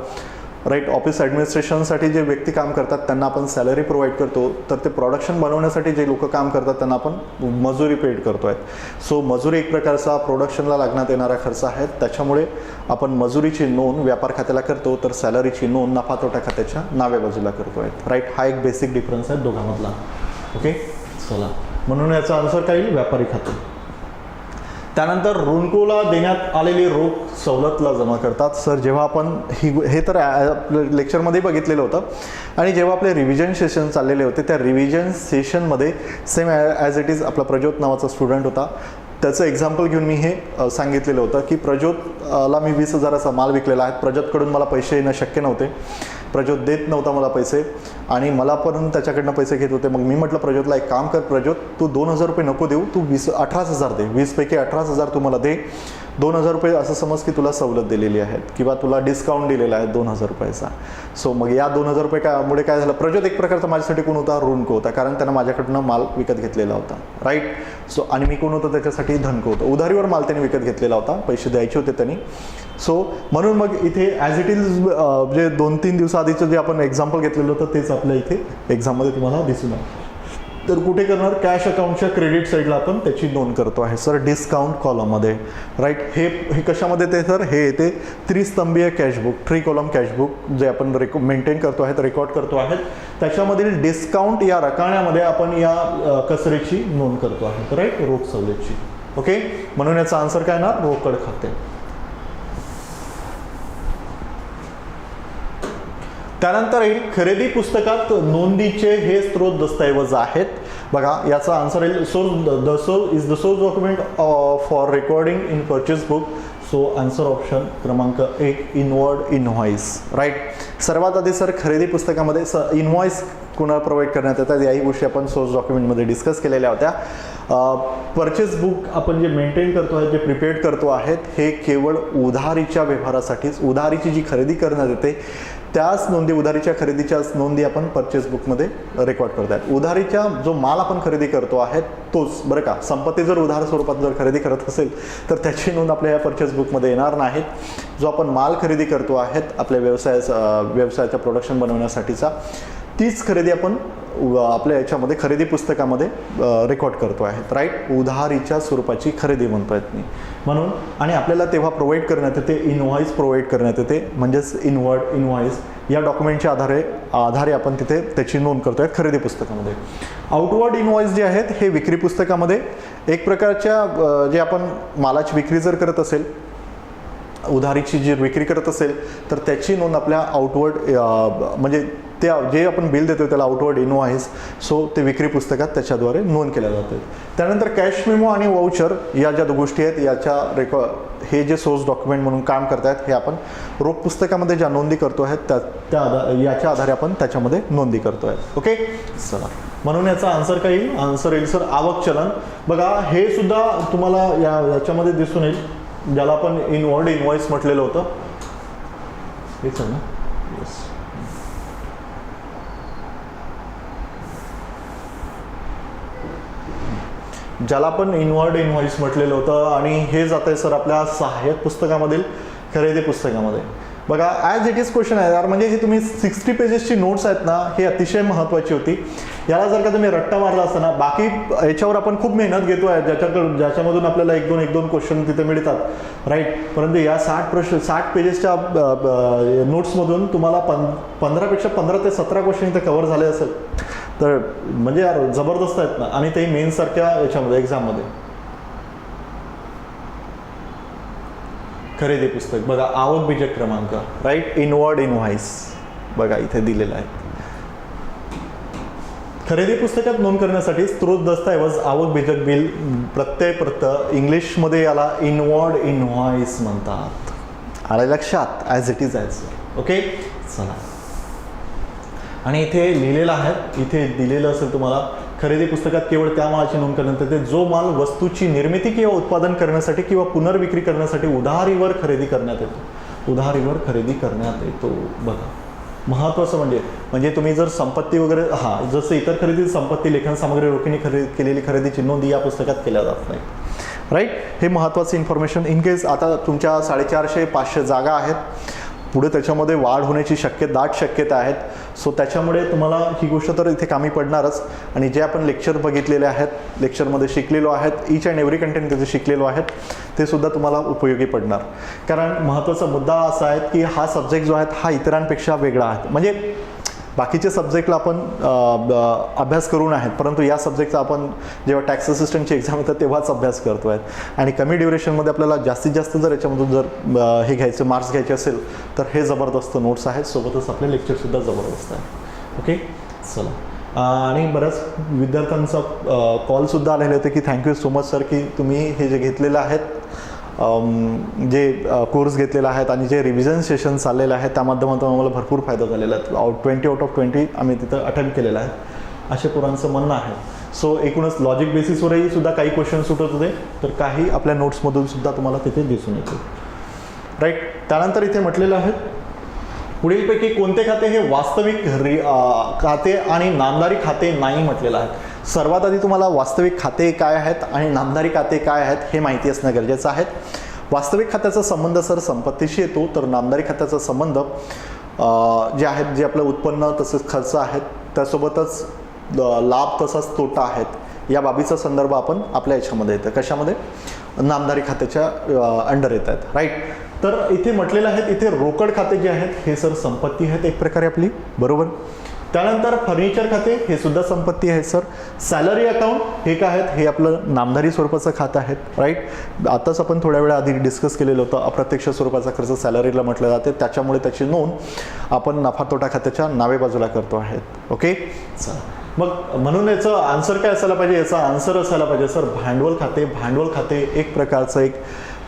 राईट. ऑफिस ॲडमिनिस्ट्रेशनसाठी जे व्यक्ती काम करतात त्यांना आपण सॅलरी प्रोव्हाइड करतो. तर ते प्रोडक्शन बनवण्यासाठी जे लोक काम करतात त्यांना आपण मजुरी पेड करतो आहेत. सो मजुरी एक प्रकारचा प्रोडक्शनला लागण्यात येणारा खर्च आहे. त्याच्यामुळे आपण मजुरीची नोंद व्यापार खात्याला करतो, तर सॅलरीची नोंद नफा तोटा खात्याच्या नावे बाजूला करतो आहेत, राईट. हा एक बेसिक डिफरन्स आहे दोघांमधला. ओके, चला. म्हणून याचा आन्सर काय येईल? व्यापारी खाते. त्यानंतर ऋणकोला देण्यात आलेली रोख सवलतला जमा करतात. सर जेव्हा आपण हे तर लेक्चरमध्ये बघितलेलं होतं आणि जेव्हा आपले रिव्हिजन सेशन चाललेले होते त्या रिव्हिजन सेशनमध्ये सेम ॲज इट इज आपला प्रज्योत नावाचा स्टुडंट होता. त्याचं एक्झाम्पल घेऊन मी हे सांगितलेलं होतं की प्रज्योतला मी 20,000चा माल विकलेला आहे. प्रज्योतकडून मला पैसे येणं शक्य नव्हते. प्रज्योत देत नव्हता मला पैसे आणि मला पण त्याच्याकडनं पैसे घेत होते. मग मी म्हटलं प्रज्योतला एक काम कर प्रज्योत, तू 2,000 रुपये नको देऊ, तू 18,000 दे. 20 पैकी 18,000 तू मला दे. 2,000 रुपये असं समज की तुला सवलत दिलेली आहे किंवा तुला डिस्काउंट दिलेला आहे 2,000 रुपयाचा. सो मग या 2,000 रुपये काय झालं, प्रज्योत एक प्रकारचा माझ्यासाठी कोण होता? ऋणको होता, कारण त्यानं माझ्याकडनं माल विकत घेतलेला होता, राईट. सो आणि मी कोण होतो? त्याच्यासाठी धनको होतो. उधारीवर माल त्याने विकत घेतलेला होता, पैसे द्यायचे होते त्यांनी. सो म्हणून मग इथे ॲज इट इज जे 2-3 दिवसाआधीचं जे आपण एक्झाम्पल घेतलेलं होतं तेच आपल्या इथे एक्झाममध्ये तुम्हाला दिसून आहे. तर कुठे करणार? कॅश अकाउंटच्या क्रेडिट साईडला आपण त्याची नोंद करतो आहे सर, डिस्काउंट कॉलममध्ये, राईट. हे कशामध्ये येते सर? हे येते त्रिस्तंभीय कॅशबुक, 3 कॉलम कॅशबुक जे आपण मेंटेन करतो आहेत, रेकॉर्ड करतो आहेत. त्याच्यामधील डिस्काउंट या रकान्यामध्ये आपण या कसरीची नोंद करतो आहे, राईट, रोख सवलतची. ओके, म्हणून याचा आन्सर काय ना? रोकड खाते. त्यानंतर येईल खरेदी पुस्तकात नोंदीचे हे स्त्रोत दस्तऐवज आहेत. बघा याचा आन्सर येईल source is the source document for recording in purchase book. So answer option क्रमांक 1 इनवर्ड इनव्हॉइस, राईट. सर्वात आधी सर खरेदी पुस्तकामध्ये इनव्हॉइस कुणाला प्रोव्हाइड करण्यात येतात याही गोष्टी आपण सोर्स डॉक्युमेंटमध्ये डिस्कस केलेल्या होत्या. परचेस बुक आपण जे मेंटेन करतो आहे, जे प्रिपेअर्ड करतो आहेत, हे केवळ उधारीच्या व्यवहारासाठीच, उधारीची जी खरेदी करण्यात येते त्याच नोंदी, उधारीच्या खरेदीच्याच नोंदी आपण परचेस बुकमध्ये रेकॉर्ड करत आहेत. उधारीच्या जो माल आपण खरेदी करतो आहे तोच, बरं का. संपत्ती जर उधार स्वरूपात जर खरेदी करत असेल तर त्याची नोंद आपल्या या परचेस बुकमध्ये येणार नाहीत. जो आपण माल खरेदी करतो आहेत आपल्या व्यवसायाच्या प्रोडक्शन बनवण्यासाठीचा, तीच खरेदी आपण आपल्या याच्यामध्ये खरेदी पुस्तकामध्ये रेकॉर्ड करतो आहे, राईट. उधारीच्या स्वरूपाची खरेदी म्हणतोय मी म्हणून. आणि आपल्याला तेव्हा प्रोव्हाइड करण्यात येते, इनव्हॉइस प्रोव्हाइड करण्यात येते, म्हणजेच इनव्हॉइस या डॉक्युमेंटच्या आधारे आपण तिथे त्याची नोंद करतोय खरेदी पुस्तकामध्ये. आउटवर्ड इनव्हॉइस जे आहेत हे विक्री पुस्तकामध्ये एक प्रकारच्या जे आपण मालाची विक्री जर करत असेल, उधारीची जी विक्री करत असेल तर त्याची नोंद आपल्या आउटवर्ड म्हणजे त्या जे आपण बिल देतो त्याला आउटवर्ड इनव्हॉइस, सो ते विक्री पुस्तकात त्याच्याद्वारे नोंद केल्या जाते. त्यानंतर कॅश मेमो आणि वाउचर या ज्या गोष्टी आहेत याच्या हे जे सोर्स डॉक्युमेंट म्हणून काम करतायत, हे आपण रोख पुस्तकामध्ये ज्या नोंदी करतो आहेत याच्या आधारे आपण त्याच्यामध्ये नोंदी करतो आहे. ओके, चला. म्हणून याचा आन्सर काय येईल? आन्सर येईल सर आवक चलन. बघा हे सुद्धा तुम्हाला याच्यामध्ये दिसून येईल, ज्याला आपण इनवर्ड इनव्हॉइस म्हटलेलं होतं. हेच आहे ना? येस. ज्याला आपण इनवर्ड इनव्हॉइस म्हटलेलं होतं आणि हे जात आहे सर आपल्या सहाय्यक पुस्तकामधील खरेदी पुस्तकामध्ये. बघा ॲज इट इज क्वेश्चन आहे यार, म्हणजे हे तुम्ही 60 पेजेसची नोट्स आहेत ना, हे अतिशय महत्त्वाची होती. याला जर का तुम्ही रट्टा मारला असता ना, बाकी याच्यावर आपण खूप मेहनत घेतो आहे, ज्याच्यामधून आपल्याला एक दोन क्वेश्चन तिथे मिळतात, राईट. परंतु या 60 पेजेसच्या नोट्समधून तुम्हाला 15 ते 17 क्वेश्चन इथे कव्हर झाले असेल तर म्हणजे यार जबरदस्त आहेत ना. आणि ते मेन्ससारख्या याच्यामध्ये एक्झाममध्ये. खरेदी पुस्तक बघा, आवक बीजक क्रमांक, राईट. इनवर्ड इनव्हॉइस बघा इथे दिलेला आहे. खरेदी पुस्तकात नोंद करण्यासाठी स्त्रोत दस्तऐवज आवक बीजक बिल प्रत्ययपत्र, इंग्लिशमध्ये याला इनवर्ड इनव्हॉइस म्हणतात. आलं लक्षात? As it is as. Okay, चला. आणि इथे लिहिलेलं आहे, इथे दिलेलं असेल तुम्हाला, खरेदी पुस्तकात केवळ त्या मालाची नोंद करण्यात येते जो माल वस्तूची निर्मिती किंवा उत्पादन करण्यासाठी किंवा पुनर्विक्री करण्यासाठी उधारीवर खरेदी करण्यात येतो. उधारीवर खरेदी करण्यात येतो. बघा महत्त्वाचं म्हणजे तुम्ही जर संपत्ती वगैरे जसं इतर खरेदी संपत्ती लेखन सामग्री रोखीने केलेली खरेदीची नोंद या पुस्तकात केल्या जात नाही, राईट. हे महत्त्वाचं इन्फॉर्मेशन. इन केस आता तुमच्या 450-500 जागा आहेत, पुढे त्याच्यामध्ये वाढ होण्याची दाट शक्यता आहेत. सो त्याच्यामुळे तुम्हाला ही गोष्ट तर इथे कामी पडणारच. आणि जे आपण लेक्चर बघितलेले आहेत, लेक्चरमध्ये शिकलेलो आहेत, ईच अँड एव्हरी कंटेंट तिथे शिकलेलो आहेत, ते सुद्धा तुम्हाला उपयोगी पडणार. कारण महत्त्वाचा मुद्दा असा आहे की हा सब्जेक्ट जो आहे हा इतरांपेक्षा वेगळा आहे. म्हणजे बाकीचे सब्जेक्टला आपण अभ्यास करून आहेत, परंतु या सब्जेक्टचा आपण जेव्हा टॅक्स असिस्टंटची एक्झाम येतात तेव्हाच अभ्यास करतो आहे. आणि कमी ड्युरेशनमध्ये आपल्याला जास्तीत जास्त जर याच्यामधून जर हे घ्यायचं मार्क्स घ्यायचे असेल तर हे जबरदस्त नोट्स आहेत, सोबतच आपले लेक्चरसुद्धा जबरदस्त आहे. ओके, चला. आणि बऱ्याच विद्यार्थ्यांचा कॉलसुद्धा आलेले होते की थँक्यू सो मच सर की तुम्ही हे जे घेतलेलं आहेत, जे कोर्स घेतलेला आहेत आणि जे रिव्हिजन सेशन चाललेलं आहे त्या माध्यमातून आम्हाला भरपूर फायदा झालेला आहे. 20 आउट ऑफ 20 आम्ही तिथं अटेम्प्ट केलेला आहे, असे पोरांचं म्हणणं आहे. सो एकूणच लॉजिक बेसिसवरही सुद्धा काही क्वेश्चन सुटत होते, तर काही आपल्या नोट्समधून सुद्धा तुम्हाला तिथे दिसून येते, राईट. त्यानंतर इथे म्हटलेलं आहे पुढीलपैकी कोणते खाते हे वास्तविक खाते आणि नामदारी खाते नाही म्हटलेलं आहे. सर्वात आधी तुम्हाला वास्तविक खाते काय आहेत आणि नामदारी खाते काय आहेत हे माहिती असणं गरजेचं आहे. वास्तविक खात्याचा संबंध सर संपत्तीशी येतो, तर नामदारी खात्याचा संबंध जे आहेत जे आपलं उत्पन्न तसंच खर्च आहेत त्यासोबतच लाभ तसाच तोटा आहेत या बाबीचा संदर्भ आपण आपल्या याच्यामध्ये येतं. कशामध्ये? नामदारी खात्याच्या अंडर येत आहेत, राईट. तर इथे म्हटलेलं आहे इथे रोकड खाते जे आहेत हे सर संपत्ती आहेत एक प्रकारे आपली, बरोबर. त्यानंतर फर्निचर खाते हे सुद्धा संपत्ती आहे सर. सॅलरी अकाउंट हे काय आहेत? हे आपलं नामदारी स्वरूपाचं खातं आहे, राईट. आताच आपण थोड्या वेळा आधी डिस्कस केलेलं होतं, अप्रत्यक्ष स्वरूपाचा खर्च सॅलरीला म्हटलं जाते, त्याच्यामुळे त्याची नोंद आपण नफा तोटा खात्याच्या नावे बाजूला करतो आहेत. ओके, चला. मग म्हणून याचं आन्सर काय असायला पाहिजे? याचा आन्सर असायला पाहिजे सर भांडवल खाते. भांडवल खाते एक प्रकारचं एक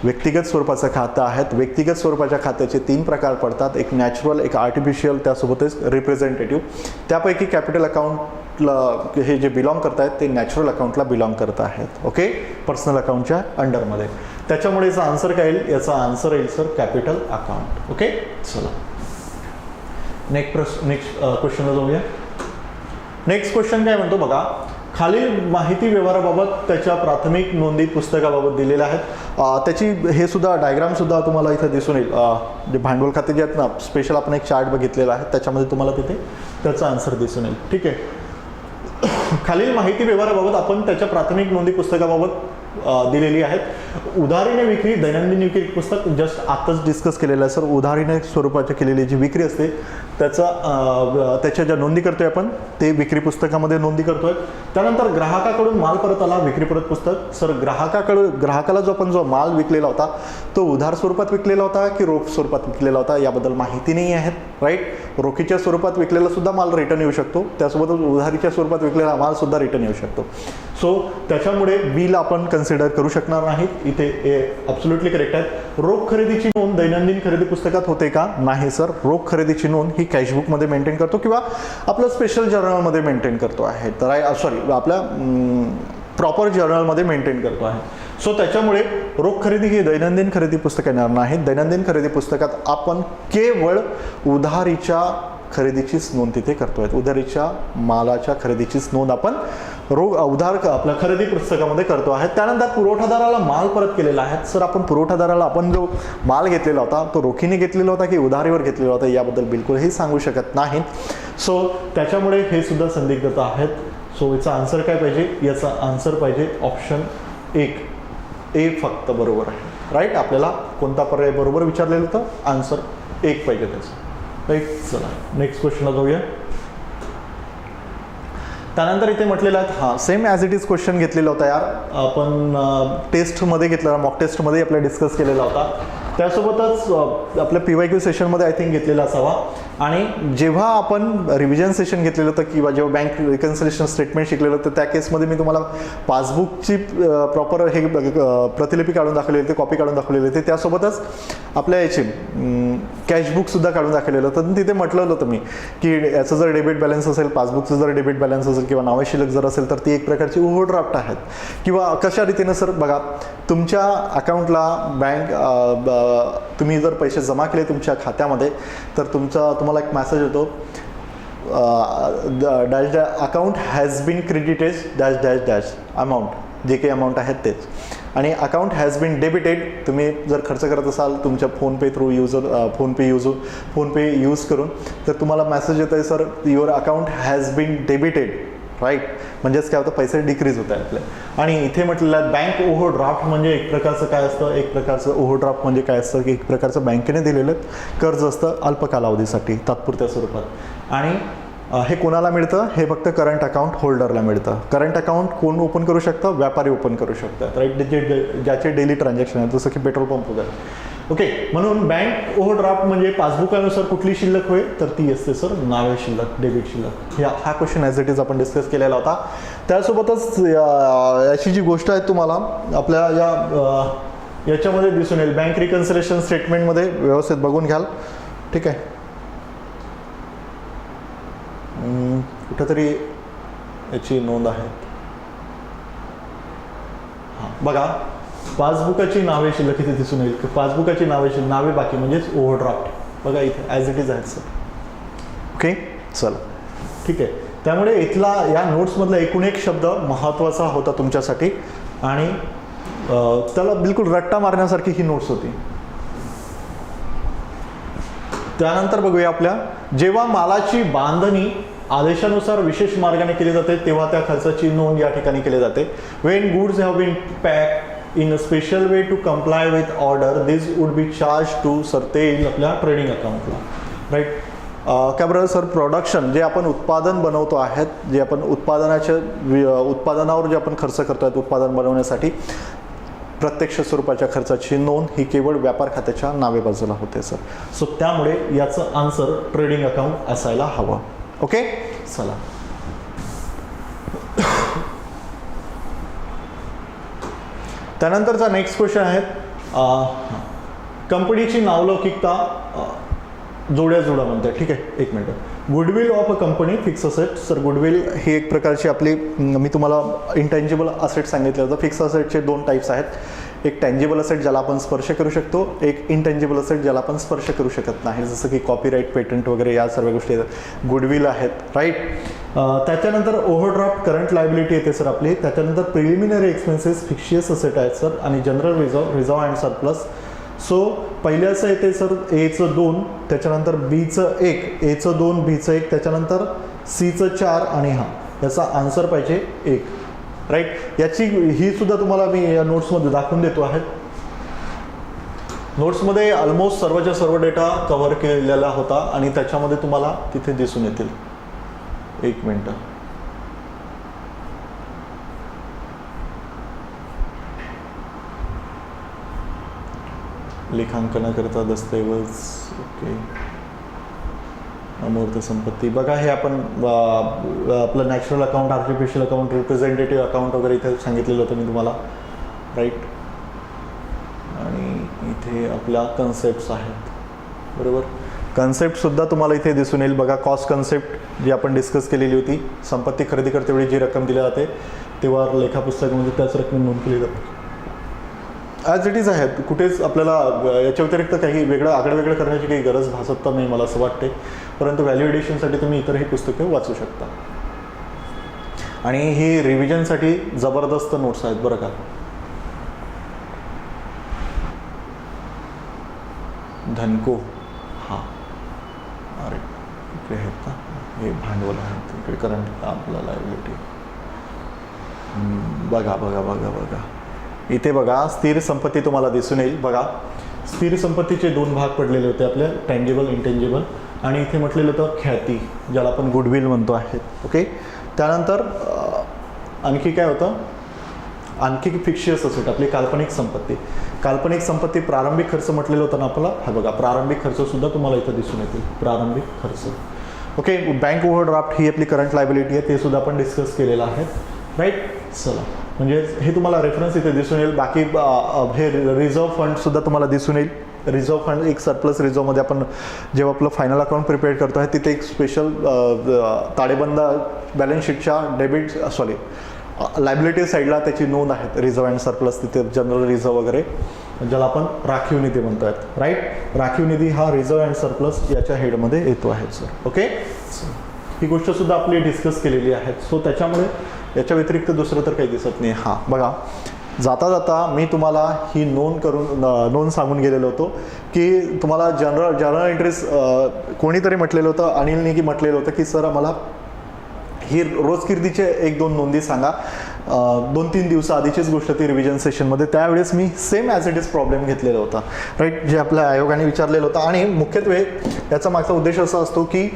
व्यक्तिगत स्वरूपाचं खातं आहेत. व्यक्तिगत स्वरूपाच्या खात्याचे 3 प्रकार पडतात, एक नॅचरल, एक आर्टिफिशियल, त्यासोबतच रिप्रेझेंटेटिव्ह. त्यापैकी कॅपिटल अकाउंटला हे जे बिलॉंग करत आहेत ते नॅचरल अकाउंटला बिलॉंग करत आहेत, ओके, पर्सनल अकाउंटच्या अंडरमध्ये. त्याच्यामुळे याचा आन्सर काय येईल? याचा आन्सर येईल सर कॅपिटल अकाउंट. ओके, चला नेक्स्ट क्वेश्चनला जाऊया. नेक्स्ट क्वेश्चन काय म्हणतो बघा, खालील माहिती व्यवहाराबाबत त्याच्या प्राथमिक नोंदी पुस्तकाबाबत दिलेल्या आहेत. त्याची हे सुद्धा डायग्रामसुद्धा तुम्हाला इथं दिसून येईल. जे भांडवल खाते जे आहेत ना, स्पेशल आपण एक चार्ट बघितलेला आहे त्याच्यामध्ये तुम्हाला तिथे त्याचा आन्सर दिसून येईल, ठीक आहे. खालील माहिती व्यवहाराबाबत आपण त्याच्या प्राथमिक नोंदी पुस्तकाबाबत दिलेली आहेत. उधारीने विक्री, दैनंदिन विक्री पुस्तक जस्ट आताच डिस्कस केलेलं आहे सर. उधारीने स्वरूपाची केलेली जी विक्री असते त्याच्या ज्या नोंदी करतोय आपण ते विक्री पुस्तकामध्ये नोंदी करतोय. त्यानंतर ग्राहकाकडून माल परत आला, विक्री परत पुस्तक. सर ग्राहकाला जो माल विकलेला होता तो उधार स्वरूपात विकलेला होता की रोख स्वरूपात विकलेला होता याबद्दल माहिती नाही आहे, राईट. रोखीच्या स्वरूपात विकलेला सुद्धा माल रिटर्न येऊ शकतो, त्यासोबतच उधारीच्या स्वरूपात विकलेला माल सुद्धा रिटर्न येऊ शकतो. सो त्याच्यामुळे बिल आपण कन्सिडर करू शकणार नाहीत. इथे ॲब्सोल्युटली करेक्ट आहेत. रोख खरेदीची नोंद दैनंदिन खरेदी पुस्तकात होते का? नाही सर. रोख खरेदीची नोंद ही कॅशबुकमध्ये मेंटेन करतो किंवा आपलं स्पेशल जर्नलमध्ये मेंटेन करतो आहे, तर सॉरी आपल्या प्रॉपर जर्नलमध्ये मेंटेन करतो आहे. सो त्याच्यामुळे रोख खरेदी ही दैनंदिन खरेदी पुस्तक येणार नाही. दैनंदिन खरेदी पुस्तकात आपण केवळ उधारीच्या खरेदीचीच नोंद तिथे करतोय. उधारीच्या मालाच्या खरेदीचीच नोंद आपण उधार आपल्या खरेदी पुस्तकामध्ये करतो आहे. त्यानंतर पुरवठादाराला माल परत केलेला आहे. सर आपण पुरवठादाराला आपण जो माल घेतलेला होता तो रोखीने घेतलेला होता की उधारीवर घेतलेला होता याबद्दल बिलकुलही सांगू शकत नाही. सो त्याच्यामुळे हे सुद्धा संदिग्धता आहेत. सो याचा आन्सर काय पाहिजे? याचा आन्सर पाहिजे ऑप्शन 1 ए फक्त बरोबर आहे, राईट. आपल्याला कोणता पर्याय बरोबर विचारलेलं होतं? आन्सर 1 पाहिजे त्याचं, राईट. चला नेक्स्ट क्वेश्चनला जाऊया. त्यानंतर इथे म्हटलेलं आहे same as it is question घेतलेला होता यार आपण टेस्टमध्ये घेतलेला, मॉक टेस्टमध्ये आपल्याला डिस्कस केलेला होता. त्यासोबतच आपल्या PYQ सेशनमध्ये आय थिंक घेतलेला असावा. आणि जेव्हा आपण रिव्हिजन सेशन घेतलेलं होतं किंवा जेव्हा बँक रिकन्सिलेशन स्टेटमेंट शिकलेलं होतं त्या केसमध्ये मी तुम्हाला पासबुकची प्रॉपर हे प्रतिलिपी काढून दाखवलेली होती, कॉपी काढून दाखवलेली होती. त्यासोबतच आपल्या याची कॅशबुकसुद्धा काढून दाखवलेलं होतं. तिथे म्हटलं होतं मी की याचं जर डेबिट बॅलन्स असेल, पासबुकचं जर डेबिट बॅलन्स असेल किंवा नावे शिल्लक जर असेल तर ती एक प्रकारची ओव्हरड्राफ्ट आहेत. किंवा कशा रीतीनं सर बघा तुमच्या अकाउंटला बँक तुम्ही जर पैसे जमा केले तुमच्या खात्यामध्ये तर तुम्हाला एक मेसेज येतो dash account has been credited dash dash dash amount, जे काही अमाऊंट आहेत तेच. आणि अकाउंट हॅज बीन डेबिटेड, तुम्ही जर खर्च करत असाल तुमच्या फोनपे थ्रू फोनपे यूज करून तर तुम्हाला मेसेज येतो आहे sir your account has been debited, right. म्हणजेच काय होतं पैसे डिक्रीज होत आहे आपले. आणि इथे म्हटलेलं आहे बँक ओव्हरड्राफ्ट म्हणजे एक प्रकारचं काय असतं, एक प्रकारचं ओव्हरड्राफ्ट म्हणजे काय असतं की एक प्रकारचं बँकेने दिलेलं कर्ज असतं अल्प कालावधीसाठी तात्पुरत्या स्वरूपात. आणि हे कोणाला मिळतं? हे फक्त करंट अकाउंट होल्डरला मिळतं. करंट अकाउंट कोण ओपन करू शकतं? व्यापारी ओपन करू शकतात, राईट. ज्याचे डेली ट्रान्झॅक्शन आहेत जसं की पेट्रोल पंप वगैरे. ओके, म्हणून बँक ओव्हरड्राफ्ट म्हणजे पासबुकानुसार कुठली शिल्लक होईल तर ती असते सर नावे शिल्लक, डेबिट शिल्लक. हा क्वेश्चन ॲज इट इज आपण डिस्कस केलेला होता. त्यासोबतच याची जी गोष्ट आहे तुम्हाला आपल्या याच्यामध्ये दिसून येईल बँक रिकन्सिलेशन स्टेटमेंटमध्ये व्यवस्थित बघून घ्याल, ठीक आहे. कुठेतरी याची नोंद आहे. हां बघा पासबुकाची नावे शिल्लक इथे दिसून येईल. पासबुकाची नावे बाकी म्हणजेच ओव्हरड्राफ्ट बघा इथे ॲज इट इज आहेत सर. ओके चला ठीक आहे. त्यामुळे इथला या नोट्समधला एकूण एक शब्द महत्त्वाचा होता तुमच्यासाठी आणि त्याला बिलकुल रट्टा मारण्यासारखी ही नोट्स होती. त्यानंतर बघूया आपल्या जेव्हा मालाची बांधणी आदेशानुसार विशेष मार्गाने केली जाते तेव्हा त्या खर्चाची नोंद या ठिकाणी केली जाते. When goods have been packed in a special way to comply with order this would be charge to sir ते येईल आपल्या ट्रेडिंग अकाउंटला, राईट. काय बरं सर प्रोडक्शन जे आपण उत्पादन बनवतो आहेत, जे आपण उत्पादनावर जे आपण खर्च करतो आहेत उत्पादन बनवण्यासाठी प्रत्यक्ष स्वरूपाच्या खर्चाची नोंद ही केवळ व्यापार खात्याच्या नावे बाजूला होते सर. सो त्यामुळे याचं आन्सर ट्रेडिंग अकाउंट असायला हवं. ओके चला त्यानंतरचा नेक्स्ट क्वेश्चन आहे कंपनीची नावलौकिकता जोड्या म्हणते, ठीक आहे. एक minute. Goodwill of a company fix asset. Sir goodwill ही एक प्रकारची आपली मी तुम्हाला इंटेंजिबल असेट सांगितलं होतं. फिक्स असेटचे 2 टाईप्स आहेत. एक टँजिबल असेट ज्याला आपण स्पर्श करू शकतो, एक इनटँजिबल असेट ज्याला आपण स्पर्श करू शकत नाही, जसं की कॉपीराईट, पेटंट वगैरे या सर्व गोष्टी गुडविल आहेत, राईट. त्याच्यानंतर ओव्हरड्राफ्ट करंट लायबिलिटी येते सर आपली. त्याच्यानंतर प्रिलिमिनरी एक्सपेन्सेस फिक्शियस असेट आहेत सर आणि general reserve and surplus. So पहिल्याचं येते सर एचं 2, त्याच्यानंतर बीचं 1, एचं 2, बीचं 1, त्याच्यानंतर सीचं 4 आणि याचा आन्सर पाहिजे 1, राईट. याची ही सुद्धा तुम्हाला मी या नोट्समध्ये दाखवून देतो आहे. नोट्समध्ये ऑलमोस्ट सर्वच्या सर्व डेटा कव्हर केलेला होता आणि त्याच्यामध्ये तुम्हाला तिथे दिसून येतील. 1 मिनिट. लेखांकनाकरता दस्तऐवज, ओके. अमूर्त संपत्ती बघा, हे आपण आपलं natural account, artificial account, representative account वगैरे इथे सांगितलेलं होतं मी तुम्हाला, राईट. आणि इथे आपल्या कन्सेप्ट्स आहेत, बरोबर. कन्सेप्टसुद्धा तुम्हाला इथे दिसून येईल बघा. कॉस्ट कन्सेप्ट जी आपण डिस्कस केलेली होती, संपत्ती खरेदी करतेवेळी जी रक्कम दिली जाते तेव्हा लेखापुस्तकामध्ये त्याच रक्कम नोंद केली जाते. ॲज इट इज आहेत. कुठेच आपल्याला याच्या व्यतिरिक्त काही वेगळं आगळं करण्याची काही गरज भासत नाही मला असं वाटते. परंतु व्हॅल्यू एडिशनसाठी तुम्ही इतरही पुस्तकं वाचू शकता. आणि ही रिव्हिजनसाठी जबरदस्त नोट्स आहेत बरं का. धनको, हां, अरे इकडे आहेत ना, हे भांडवल आहेत, इकडे करंट आपला लायबिलिटी. बघा बघा बघा बघा इथे बघा, स्थिर संपत्ती तुम्हाला दिसून येईल बघा. स्थिर संपत्तीचे 2 भाग पडलेले होते आपल्या, टँजिबल, इंटेंजिबल. आणि इथे म्हटलेलं होतं ख्याती, ज्याला आपण गुडविल म्हणतो आहे, ओके. त्यानंतर आणखी काय होतं, आणखी फिक्शियस असेट, आपली काल्पनिक संपत्ती. काल्पनिक संपत्ती प्रारंभिक खर्च म्हटलेलं होतं ना आपला, हा बघा प्रारंभिक खर्च सुद्धा तुम्हाला इथं दिसून येतील, प्रारंभिक खर्च, ओके. बँक ओव्हरड्राफ्ट ही आपली करंट लायबिलिटी आहे, ते सुद्धा आपण डिस्कस केलेलं आहे, राईट. चला, म्हणजे हे तुम्हाला रेफरन्स इथे दिसून येईल. बाकी हे रिझर्व्ह फंड सुद्धा तुम्हाला दिसून येईल. रिझर्व्ह फंड एक सरप्लस रिझर्व्हमध्ये आपण जेव्हा आपलं फायनल अकाउंट प्रिपेअर करतो आहे तिथे एक स्पेशल ताळेबंद बॅलन्स शीटच्या लायबिलिटी साईडला त्याची नोंद आहे, रिझर्व्ह अँड सरप्लस. तिथे जनरल रिझर्व्ह वगैरे, ज्याला आपण राखीव निधी म्हणतो आहेत, राईट. राखीव निधी हा रिझर्व्ह अँड सरप्लस याच्या हेडमध्ये येतो आहे सर, ओके. ही गोष्ट सुद्धा आपली डिस्कस केलेली आहे. सो त्याच्यामुळे याच्या व्यतिरिक्त दुसरं तर काही दिसत नाही. हां बघा, जाता जाता मी तुम्हाला ही नोंद सांगून गेलेलो होतो की तुम्हाला जनरल एंट्रीज कोणीतरी म्हटलेलं होतं, अनिलने की म्हटलेलं होतं की सर आम्हाला ही रोजकिर्दीचे 1-2 नोंदी सांगा. 2-3 दिवसाआधीचीच गोष्ट ती रिव्हिजन सेशनमध्ये. त्यावेळेस मी same as it is problem घेतलेला होता, राईट, जे आपल्या आयोगाने विचारलेलं होतं. आणि मुख्यत्वे याचा मागचा उद्देश असा असतो की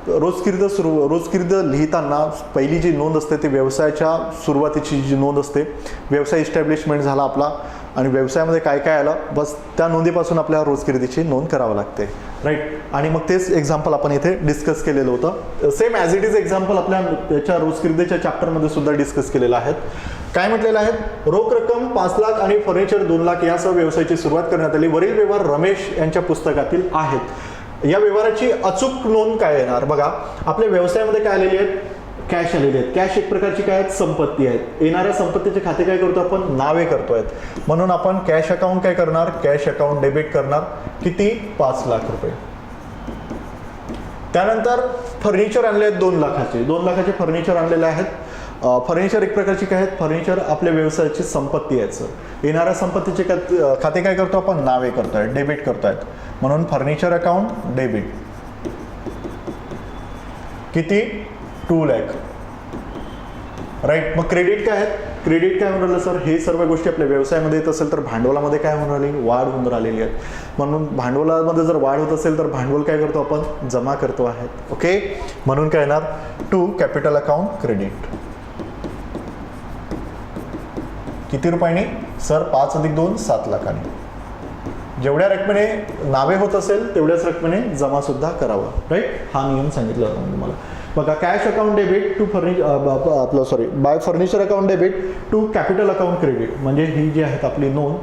रोजकिर्द लिहिताना पहिली जी नोंद असते ती व्यवसायाच्या सुरुवातीची जी नोंद असते, व्यवसाय इस्टॅब्लिशमेंट झाला आपला आणि व्यवसायामध्ये काय काय आलं, बस त्या नोंदीपासून आपल्याला रोजकिर्दीची नोंद करावं लागते, राईट. आणि मग तेच एक्झाम्पल आपण इथे डिस्कस केलेलं होतं. Same as it is example आपल्या याच्या रोजकिर्दीच्या चॅप्टरमध्ये सुद्धा डिस्कस केलेलं आहे. काय म्हटलेलं आहे, रोख रक्कम 5 लाख आणि फर्निचर 2 लाख यासह व्यवसायाची सुरुवात करण्यात आली. वरील व्यवहार रमेश यांच्या पुस्तकातील आहेत. या व्यवहाराची अचूक नोंद काय येणार बघा. आपल्या व्यवसायामध्ये काय आलेली आहेत, कॅश आलेली आहेत. कॅश एक प्रकारची काय आहेत, संपत्ती आहेत. येणाऱ्या संपत्तीचे खाते काय करतो आपण, नावे करतोय. म्हणून आपण कॅश अकाउंट काय करणार, कॅश अकाउंट डेबिट करणार. किती, 5 लाख रुपये. त्यानंतर फर्निचर आणले आहेत 2 लाखाचे. 2 लाखाचे फर्निचर आणलेले आहेत. फर्निचर एक प्रकारची काय आहेत, फर्निचर आपल्या व्यवसायाची संपत्ती आहे सर. येणाऱ्या संपत्तीचे खाते काय करतो आपण, नावे करतोय, डेबिट करतोय. म्हणून फर्निचर अकाउंट डेबिट. किती, 2 लाख, राईट. मग क्रेडिट काय आहेत, क्रेडिट काय होऊन राहिलं सर, हे सर्व गोष्टी आपल्या व्यवसायामध्ये येत असेल तर भांडवलामध्ये काय होऊन राहिली, वाढ होऊन राहिलेली आहे. म्हणून भांडवलामध्ये जर वाढ होत असेल तर भांडवल काय करतो आपण, जमा करतो आहे, ओके. म्हणून काय येणार, 2 कॅपिटल अकाउंट क्रेडिट. किती रुपयांनी सर, 5 + 2 7 लाखांनी. जेवढ्या रकमेने नावे होत असेल तेवढ्याच रकमेने जमा सुद्धा करावं, राईट. हा नियम सांगितला होता तुम्हाला बघा. Cash account debit to buy furniture account debit to capital account credit. म्हणजे ही जी आहेत आपली नोंद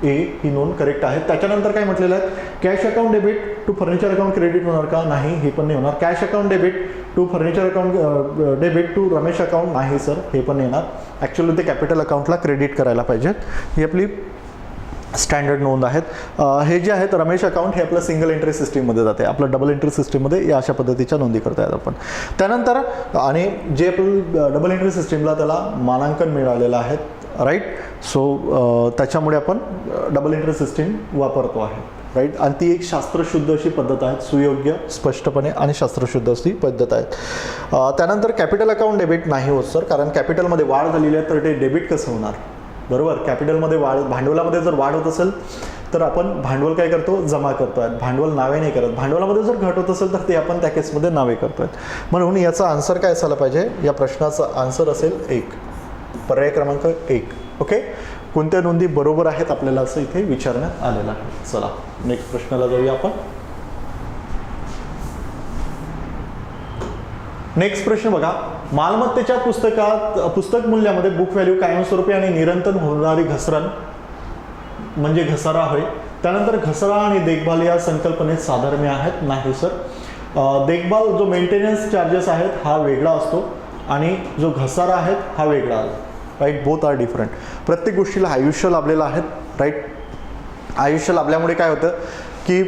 ए, ही नोंद करेक्ट आहे. त्याच्यानंतर काय म्हटलेलं आहे, cash account debit to furniture account credit होणार का, नाही, हे पण नाही होणार. Cash account debit to furniture account debit to Ramesh account, नाही सर, हे पण येणार. ॲक्च्युअली ते कॅपिटल अकाउंटला क्रेडिट करायला पाहिजेत. ही आपली स्टँडर्ड नोंद आहेत. हे जे आहेत रमेश अकाउंट हे आपलं सिंगल एंट्री सिस्टीममध्ये जाते. आपलं डबल एंट्री सिस्टीममध्ये या अशा पद्धतीच्या नोंदी करता येतात आपण. त्यानंतर आणि जे आपलं डबल एंट्री सिस्टीमला त्याला मानांकन मिळालेलं आहे, राईट. सो त्याच्यामुळे आपण डबल एंट्री सिस्टीम वापरतो आहे, राईट. आणि ती एक शास्त्रशुद्ध अशी पद्धत आहे, सुयोग्य, स्पष्टपणे आणि शास्त्रशुद्ध अशी पद्धत आहे. त्यानंतर कॅपिटल अकाउंट डेबिट नाही होत सर, कारण कॅपिटलमध्ये वाढ झालेली आहे तर ते डेबिट कसं होणार, बरोबर. कॅपिटलमध्ये वाढ, भांडवलामध्ये जर वाढ होत असेल तर आपण भांडवल काय करतो, जमा करतो आहे, भांडवल नावे नाही करत. भांडवलामध्ये जर घट होत असेल तर ते आपण त्या केसमध्ये नावे करतो आहे. म्हणून याचा आन्सर काय असायला पाहिजे, या प्रश्नाचा आन्सर असेल 1, पर्याय क्रमांक 1. ओके. कोणत्या नोंदी बरोबर आहेत आपल्याला असं इथे विचारण्यात आलेलं आहे. चला नेक्स्ट प्रश्नाला जाऊया आपण. नेक्स्ट प्रश्न बघा, मालमत्तेच्या पुस्तक मूल्यामध्ये बुक व्हॅल्यू कायमस्वरूपी आणि निरंतर होणारी घसरण म्हणजे घसारा होय. त्यानंतर घसारा आणि देखभाल या संकल्पनेत साधर्म्य आहेत, नाही सर. देखभाल जो मेंटेनन्स चार्जेस आहेत हा वेगळा असतो आणि जो घसारा आहे हा वेगळा आहे, राईट. Both are different. प्रत्येक गोष्टीला आयुष्य लाभलेलं आहे, राईट. आयुष्य लाभल्यामुळे काय होतं की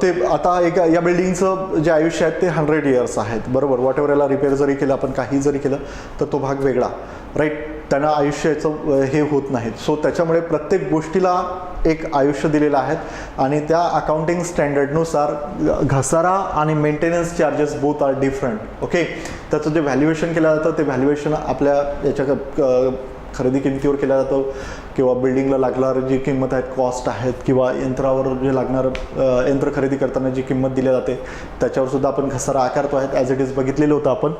ते आता एक या बिल्डिंगचं जे आयुष्य आहे ते 100 इयर्स आहेत, बरोबर. वॉट एव्हर याला रिपेअर जरी केलं, आपण काही जरी केलं तर तो भाग वेगळा, राईट. त्यांना आयुष्याचं हे होत नाही. सो त्याच्यामुळे प्रत्येक गोष्टीला एक आयुष्य दिलेलं आहे आणि त्या अकाउंटिंग स्टँडर्डनुसार घसारा आणि maintenance charges both are different. Okay. त्याचं जे व्हॅल्युएशन केलं जातं ते व्हॅल्युएशन आपल्या याच्या खरेदी किमतीवर केलं जातं किंवा बिल्डिंगला लागणार जी किंमत आहेत, कॉस्ट आहेत, किंवा यंत्रावर जे लागणार यंत्र खरेदी करताना जी किंमत दिली जाते त्याच्यावर सुद्धा आपण घसारा आकारतो आहेत, ॲज इट इज बघितलेलं होतं आपण.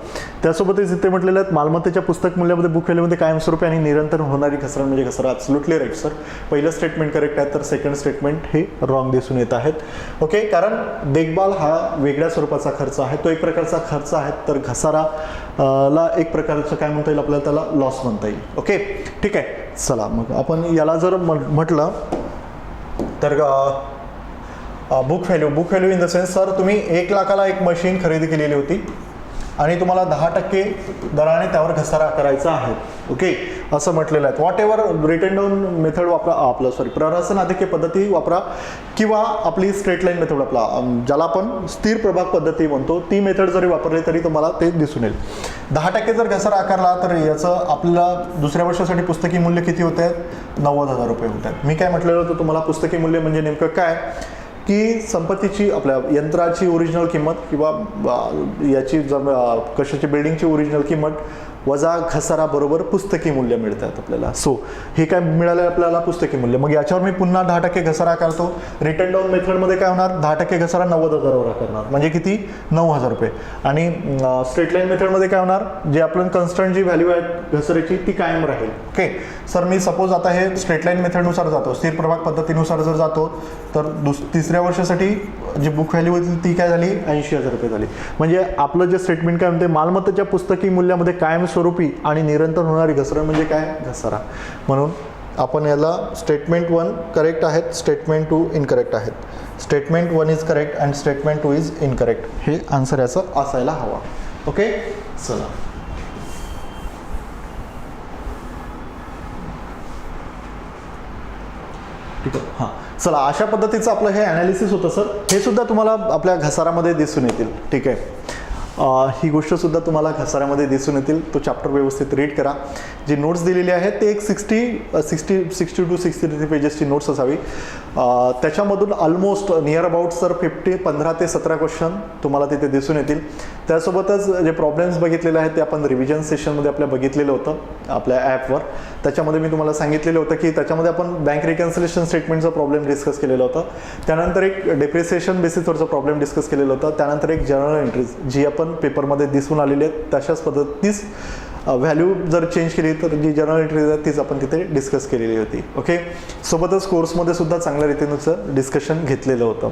त्यासोबतच इथे म्हटलेलं आहे मालमत्तेच्या पुस्तक मूल्यामध्ये बुक व्हॅल्यूमध्ये कायमस्वरूपी आणि निरंतर होणारी घसरण म्हणजे घसारा. Absolutely right sir. पहिलं स्टेटमेंट करेक्ट आहे तर सेकंड स्टेटमेंट हे रॉंग दिसून येत आहेत. ओके. कारण देखभाल हा वेगळ्या स्वरूपाचा खर्च आहे, तो एक प्रकारचा खर्च आहे, तर घसारा ला एक प्रकारचं काय म्हणता येईल आपल्याला, त्याला लॉस म्हणता येईल. ओके. ठीक आहे. चला मग आपण याला जर म्हटलं तर book value in the sense, sir तुम्ही 1 लाखाला एक मशीन खरेदी केलेली होती आणि तुम्हाला 10% दराने त्यावर घसारा करायचा आहे. ओके. असं म्हटलेलं आहे. What ever return down method वापरा, प्रहसन आधिक्य पद्धती वापरा किंवा आपली स्ट्रेट लाईन मेथड आपला ज्याला आपण स्थिर प्रभाग पद्धती म्हणतो, ती मेथड जरी वापरली तरी तुम्हाला ते दिसून येईल. 10% जर घसारा आकारला तर याचं आपल्याला दुसऱ्या वर्षासाठी पुस्तकी मूल्य किती होत आहेत, 90,000 रुपये होत आहेत. मी काय म्हटलेलं होतं तुम्हाला, पुस्तकी मूल्य म्हणजे नेमकं काय की संपत्तीची, आपल्या यंत्राची ओरिजिनल किंमत किंवा याची कशाची बिल्डिंगची ओरिजिनल किंमत वजा घसारा बरोबर पुस्तकी मूल्य मिळतात आपल्याला. सो हे काय मिळालं आपल्याला, पुस्तकी मूल्य. मग याच्यावर मी पुन्हा 10% घसारा आकारतो. रिटर्न डाऊन मेथडमध्ये काय होणार, 10% घसारा 90,000वर आकारणार म्हणजे किती, 9,000 रुपये. आणि स्ट्रेट लाईन मेथडमध्ये काय होणार, जे आपलं कन्स्टंट जी व्हॅल्यू आहे घसाऱ्याची ती कायम राहील. ओके. सर मी सपोज आता हे स्ट्रेट लाईन मेथडनुसार जातो, स्थिर प्रभाग पद्धतीनुसार जर जातो तर तिसऱ्या वर्षासाठी जी बुक व्हॅल्यू होती ती काय झाली, 80,000 रुपये झाली. म्हणजे आपलं जे स्टेटमेंट काय म्हणते, मालमत्तेच्या पुस्तकी मूल्यामध्ये कायमस्वरूपी आणि निरंतर होणारी घसरण म्हणजे काय, घसारा. म्हणून आपण याला स्टेटमेंट 1 करेक्ट आहेत, स्टेटमेंट 2 इनकरेक्ट आहेत. Statement 1 is correct and statement 2 is incorrect, हे आन्सर याचं असायला हवा. ओके. चला ठीक आहे. हां चला, अशा पद्धतीचं आपलं हे ॲनालिसिस होतं सर. हे सुद्धा तुम्हाला आपल्या घसारामध्ये दिसून येतील. ठीक आहे. ही गोष्टसुद्धा तुम्हाला घसाऱ्यामध्ये दिसून येतील. तो चॅप्टर व्यवस्थित रीड करा. जी नोट्स दिलेली आहेत ते एक 60 टू 63 पेजेसची नोट्स असावी. त्याच्यामधून ऑलमोस्ट नियर अबाउट सर 15 ते 17 क्वेश्चन तुम्हाला तिथे दिसून येतील. त्यासोबतच जे प्रॉब्लेम्स बघितलेले आहेत ते आपण रिव्हिजन सेशनमध्ये आपल्या बघितलेलं होतं आपल्या ॲपवर. त्याच्यामध्ये मी तुम्हाला सांगितलेलं होतं की त्याच्यामध्ये आपण बँक रिकन्सिलेशन स्टेटमेंटचा प्रॉब्लेम डिस्कस केलेला होता. त्यानंतर एक डेप्रिसिएशन बेसिसवरचा प्रॉब्लेम डिस्कस केलेला होता. त्यानंतर एक जर्नल एंट्रीज जी आपण पेपरमध्ये दिसून आलेली आहेत तशाच पद्धतीच व्हॅल्यू जर चेंज केली तर जी जर्नल एंट्रीज आहे तीच आपण तिथे डिस्कस केलेली होती. ओके. सोबतच कोर्समध्ये सुद्धा चांगल्या रीतीनुसार डिस्कशन घेतलेलं होतं.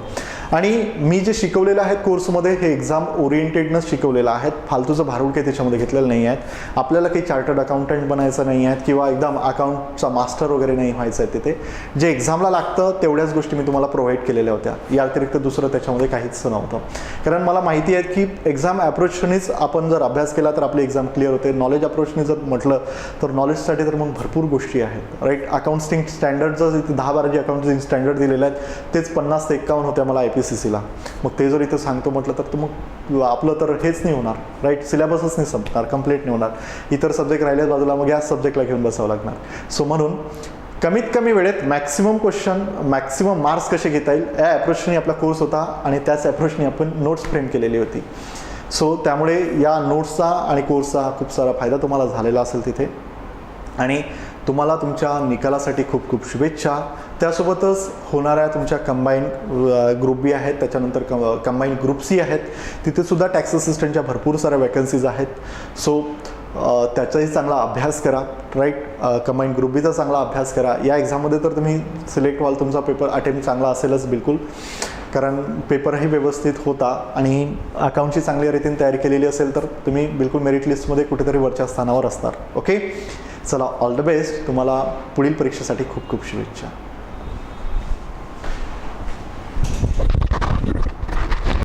आणि मी जे शिकवलेलं आहे कोर्समध्ये हे एक्झाम ओरिएंटेडनंच शिकवलेलं आहे. फालतूचं भारूड काही त्याच्यामध्ये घेतलेलं नाही आहेत. आपल्याला काही चार्टर्ड अकाउंटंट बनायचं नाही आहेत किंवा एकदम अकाउंटचा मास्टर वगैरे नाही व्हायचं आहे. तिथे जे एक्झामला लागतं तेवढ्याच गोष्टी मी तुम्हाला प्रोव्हाइड केलेल्या होत्या. या व्यतिरिक्त दुसरं त्याच्यामध्ये काहीच नव्हतं. कारण मला माहिती आहे की एक्झाम ॲप्रोचनीच आपण जर अभ्यास केला तर आपली एक्झाम क्लिअर होते. नॉलेज नॉलेज अप्रोचने जर म्हटलं तर नॉलेजसाठी तर मग भरपूर गोष्टी आहेत, राईट. अकाउंटिंग स्टँडर्ड जर इथे 10-12 जे अकाउंटिंग स्टँडर्ड दिलेले आहेत तेच 50 ते 51 होत्या मला IPCCला. मग ते जर इथं सांगतो म्हटलं तर मग आपलं तर हेच नाही होणार, राईट. सिलेबसच नाही संपणार, कंप्लीट नाही होणार. इतर सब्जेक्ट राहिल्याच बाजूला, मग याच सब्जेक्टला घेऊन बसावं लागणार. सो म्हणून कमीत कमी वेळेत मॅक्सिमम क्वेश्चन, मॅक्सिमम मार्क्स कसे घेता येईल या अप्रोचने आपला कोर्स होता आणि त्याच अप्रोचने आपण नोट्स फ्रेम केलेली होती. सो त्यामुळे या नोट्सचा आणि कोर्सचा खूप सारा फायदा तुम्हाला झालेला असेल तिथे. आणि तुम्हाला तुमच्या निकालासाठी खूप खूप शुभेच्छा. त्यासोबतच होणाऱ्या तुमच्या कंबाईन ग्रुप बी आहेत, त्याच्यानंतर कंबाईन ग्रुप सी आहेत, तिथेसुद्धा टॅक्स असिस्टंटच्या भरपूर साऱ्या वॅकन्सीज आहेत. सो त्याचाही चांगला अभ्यास करा, राईट. कंबाईन ग्रुप बीचा चांगला अभ्यास करा. या एक्झाममध्ये तर तुम्ही सिलेक्ट व्हाल, तुमचा पेपर अटेम्प्ट चांगला असेलच बिलकुल, कारण पेपरही व्यवस्थित होता आणि अकाउंटची चांगली रीतीने तयारी केलेली असेल तर तुम्ही बिलकुल मेरिट लिस्टमध्ये कुठेतरी वरच्या स्थानावर असणार. ओके, चला, ऑल द बेस्ट. तुम्हाला पुढील परीक्षेसाठी खूप खूप शुभेच्छा.